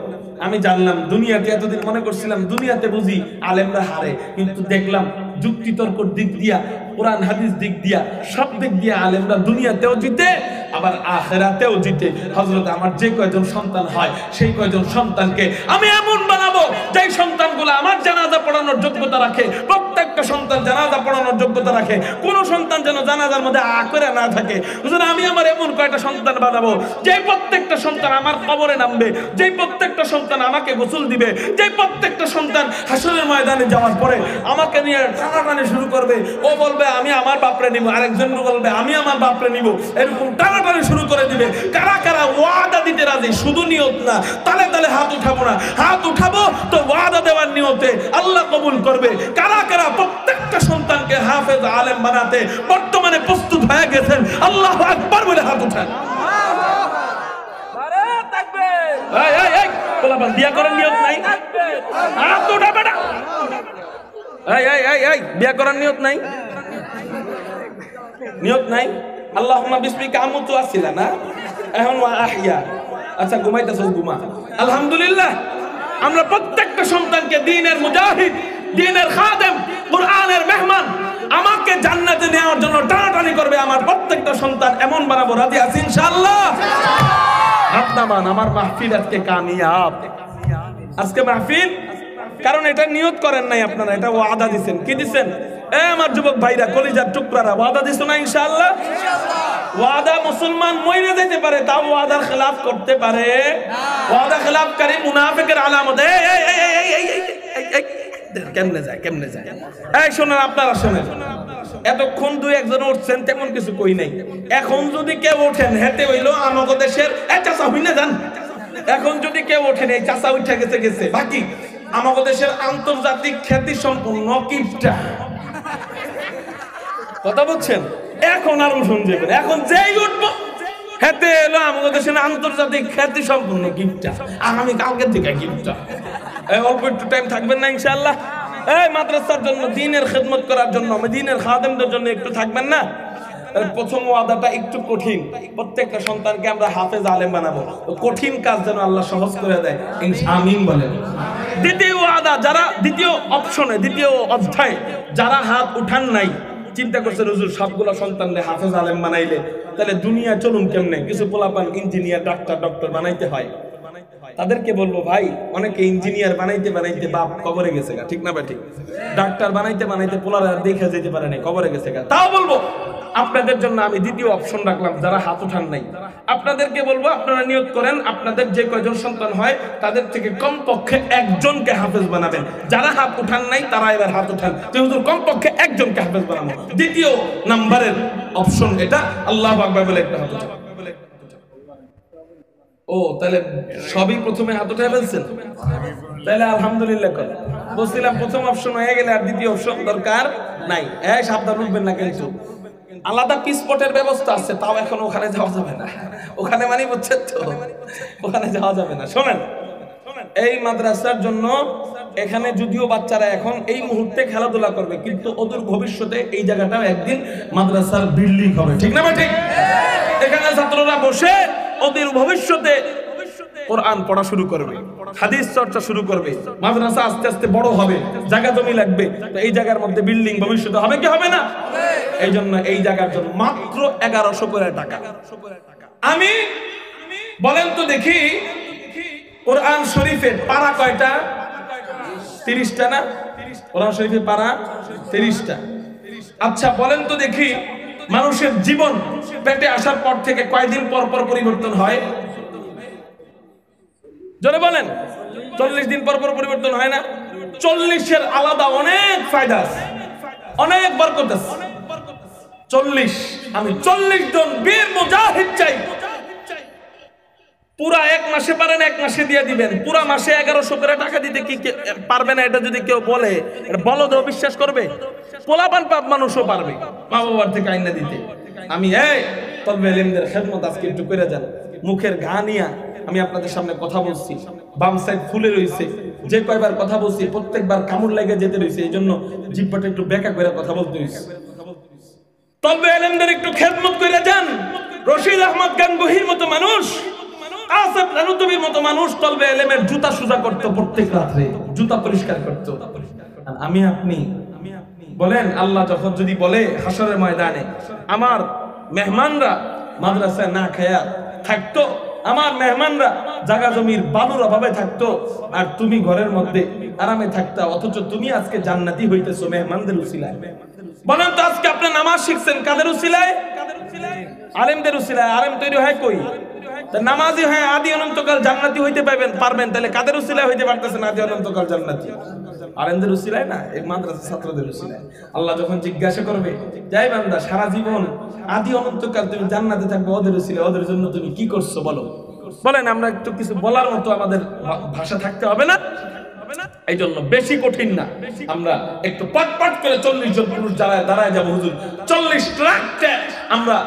আমি জানলাম দুনিয়াতে, এতদিন মনে করছিলাম দুনিয়াতে বুঝি আলেমরা হারে, কিন্তু দেখলাম যুক্তি তর্কর দিক দিয়া, কোরআন হাদিস দিক দিয়া, সব দিক দিয়া আলেমরা দুনিয়াতেও জিতে, আবার আখিরাতেও জিতে। হযরত আমার যে কয়জন সন্তান হয়, সেই কয়জন সন্তানকে আমি এমন বানাবো যে সন্তানগুলো আমার জানাজা পড়ানোর যোগ্যতা রাখে। প্রত্যেকটা সন্তান জানাজা পড়ানোর যোগ্যতা রাখে। কোন সন্তান যেন জানাজার মধ্যে করে না থাকে। হুজুর আমি আমার এমন কয়টা সন্তান বানাবো যে প্রত্যেকটা সন্তান আমার কবরে নামবে, যে প্রত্যেকটা সন্তান আমাকে গোসল দিবে, যে প্রত্যেকটা সন্তান হাসরের ময়দানে যাওয়ার পরে আমাকে নিয়ে টানাটানি শুরু করবে। ও বলবে আমি আমার বাপরে নিব, আরেকজন বলবে আমি আমার বাপরে নিব, এরকম টানাটানি শুরু করে দিবে। কারা কারা ওয়াদা দিতে রাজি? শুধু নিয়ত না, তালে তালে হাত উঠাবো না, হাত উঠাবো তো ওয়াদা দেওয়ার নিয়তে আল্লাহ কবুল করবে। কারা কারা প্রত্যেকটা সন্তানকে হাফেজ আলেম বানাতে বর্তমানে প্রস্তুত হয়ে গেছেন? আল্লাহু আকবার বলে হাত উঠান। বিয়া করার নিয়ত নাই? হাত উঠা বেটা। বিয়া করার নিয়ত নাই? নিয়ত নাই? আল্লাহুম্মা বিসমিকা আমুতু আসিলা না, এখন ওয়া আহইয়া, আচ্ছা ঘুমাইতেছ, ঘুমা। আলহামদুলিল্লাহ আমরা প্রত্যেকটা সন্তানকে দ্বীনের মুজাহিদ, দ্বীনের খাদেম, কুরআনের মেহমান, আমাকে জান্নাতে নেওয়ার জন্য টানাটানি করবে আমার প্রত্যেকটা সন্তান এমন বানাবো। রাজি আছি ইনশাআল্লাহ? হাত নামান। আমার মাহফিল আজকে কামিয়াব। আজকে মাহফিল, কারণ এটা নিয়ত করেন নাই আপনারা, এটা ওয়াদা দিছেন। কি দিছেন? আমার যুবক ভাইরা, কলিজার টুকরারা, ওয়াদা দিছো না ইনশাআল্লাহ? ওয়াদা মুসলমান মইরে যেতে পারে, তাও ওয়াদার খেলাফ করতে পারে। ওয়াদা খেলাফকারী মুনাফিকের আলামত। কেমনে যায়, কেমনে যায়? এই শোনেন, আপনারা শোনেন, এতক্ষণ দুই একজন উঠছেন, তেমন কিছু কই নাই। এখন যদি কেউ ওঠেন, হেঁটে হইলো আমাদের দেশের চাচা হইনা যান। এখন যদি কেউ ওঠেন, এই চাচা উঠে গেছে গেছে, বাকি আমাদের দেশের আন্তর্জাতিক খ্যাতি সম্পন্ন কিপটা, কথা বলছেন? এখন আর উঠুন যাবেন, এখন যেই উঠবো হেঁটে এলো আমাদের দেশের আন্তর্জাতিক খ্যাতি সম্পন্ন কিপটা। আগামী কালকের দিকে কিপটা। অল্প একটু টাইম থাকবেন না ইনশাআল্লাহ? এই মাদ্রাসার জন্য, দ্বীনের খেদমত করার জন্য, দ্বীনের খাদেমদের জন্য একটু থাকবেন না? প্রথম ওয়াদাটা একটু কঠিন, প্রত্যেকটা সন্তানকে আমরা হাফেজ আলেম বানাবো। কঠিন কাজ যেন আল্লাহ সহজ করে দেয়, আমিন বলেন। দ্বিতীয় ওয়াদা, যারা দ্বিতীয় অপশনে, দ্বিতীয় অধ্যায় যারা হাত উঠান নাই, চিন্তা করছে হুজুর সবগুলো সন্তানদের হাফেজ আলেম বানাইলে তাহলে দুনিয়া চলুন কেমনে? কিছু পোলাপান ইঞ্জিনিয়ার, ডাক্তার, ডক্টর বানাইতে হয়। তাদেরকে বলবো, ভাই অনেকে ইঞ্জিনিয়ার বানাইতে বানাইতে বাপ কবরে গেছে গা, ঠিক না ভাই? ঠিক। ডাক্তার বানাইতে বানাইতে পোলারা দেখে যেতে পারে না, কবরে গেছে গা। তাও বলবো আপনাদের জন্য আমি দ্বিতীয় অপশন রাখলাম, যারা হাত উঠান নাই। আপনাদেরকে বলবো, আপনারা নিয়ত করেন, আপনাদের যে কয়জন সন্তান হয় তাদের থেকে কমপক্ষে একজনকে হাফেজ বানাবেন। যারা হাত উঠান নাই তারা এবার হাত উঠান, হুজুর কমপক্ষে একজনকে হাফেজ বানাবো। দ্বিতীয় নাম্বারের অপশন এটা। আল্লাহু আকবার বলে একটা হাত উঠান। ও তাহলে সবই প্রথমে হাত উঠে ফেলছেন, তাহলে আলহামদুলিল্লাহ করেন। বলছিলাম প্রথম অপশন হয়ে গেলে আর দ্বিতীয় অপশন দরকার নাই। সাবধান উঠবেন না, কিন্তু আলাদা পিসপটের ব্যবস্থা আছে, তাও এখন ওখানে যাওয়া যাবে না। ওখানে মানে বুঝছেন তো, ওখানে যাওয়া যাবে না। শোনেন, এই মাদ্রাসার জন্য এখানে যদিও বাচ্চারা এখন এই মুহূর্তে খেলাধুলা করবে, কিন্তু ওদের ভবিষ্যতে এই জায়গাটাও একদিন মাদ্রাসার বিল্ডিং হবে, ঠিক না ভাই? ঠিক। এখানে ছাত্ররা বসে ওদের ভবিষ্যতে কোরআন পড়া শুরু করবে, হাদিস চর্চা শুরু করবে, মাদ্রাসা আস্তে আস্তে বড় হবে, জায়গা জমি লাগবে, তো এই জায়গার মধ্যে বিল্ডিং ভবিষ্যতে হবে কি হবে না? এই জন্য এই জায়গার জন্য মাত্র 1100 করে টাকা। আমি বলেন তো দেখি, কোরআন শরীফের পারা কয়টা? 30টা না? কোরআন শরীফের পারা 30টা। আচ্ছা বলেন তো দেখি, মানুষের জীবন পেটে আসার পর থেকে কয়দিন পর পর পরিবর্তন হয়? জোরে বলেন। 40 দিন পর পর পরিবর্তন হয় না? 40-এর আলাদা অনেক ফায়দা আছে, অনেক বরকত আছে। 40, আমি 40 জন বীর মুজাহিদ চাই। পুরা 1 মাসে পারেন 1 মাসে দিয়ে দিবেন, পুরা মাসে 1100 করে টাকা দিতে কি পারবে না? এটা যদি কেউ বলে, বলো তো বিশ্বাস করবে? পোলাপান পাপ মানুষও পারবে মা বাবার থেকে আইনা দিতে। আমি তলবে ইলমদের খেদমত আজকে একটু করে যান। মুখের ঘা নিয়া আমি আপনাদের সামনে কথা বলছি, বাম সাইড ফুলে রয়েছে, যে কয়বার কথা বলছি প্রত্যেকবার কামড় লেগে যেতে রয়েছে, এই জন্য জিহ্বাটা একটু বেঁকা করে কথা বলতে হয়েছে। তলবে ইলমদের একটু খেদমত করে যান। রশিদ আহমদ গাঙ্গুহির মতো মানুষ, আসিফ নানুতুবির মতো মানুষ তলবে ইলমের জুতা সুজা করতো, প্রত্যেক রাতে জুতা পরিষ্কার করতো। আমি আপনি বলেন, আল্লাহ যখন যদি বলে হাসরের ময়দানে আমার মেহমানরা মাদ্রাসায় না খায়া থাকতো, আমার মেহমানরা জায়গা জমির বালুর অভাবে থাকতো, আর তুমি ঘরের মধ্যে আরামে থাকতা, অথচ তুমি আজকে জান্নাতি হইতেছো মেহমানদের উসিলায়। বলেন তো আজকে আপনি নামাজ শিখছেন কাদের উসিলায়? আলেমদের উসিলায়। আলেম তৈরি হয় কই? নামাজি হয় আদি অনন্তকাল জান্নাতি হইতে পারবেন, তাহলে কাদের উসিলায় হইতে পারতেছেন আদি অনন্তকাল জান্নাতি? আলেমদের উসিলায় না, এই মাদ্রাসা ছাত্রদের উসিলায়। আল্লাহ যখন জিজ্ঞাসা করবে, যাই বান্দা সারা জীবন আদি অনন্তকাল তুমি জান্নাতে থাকবে, ওদের উসিলায়, ওদের জন্য তুমি কি করছো বলো? বলেন, আমরা একটু কিছু বলার মতো আমাদের ভাষা থাকতে হবে না? এই জন্য বেশি কঠিন না, আমরা একটু পট পট করে 40 জন পুরুষ দাঁড়ায় যাবো হুজুর, 40 ট্রাক আমরা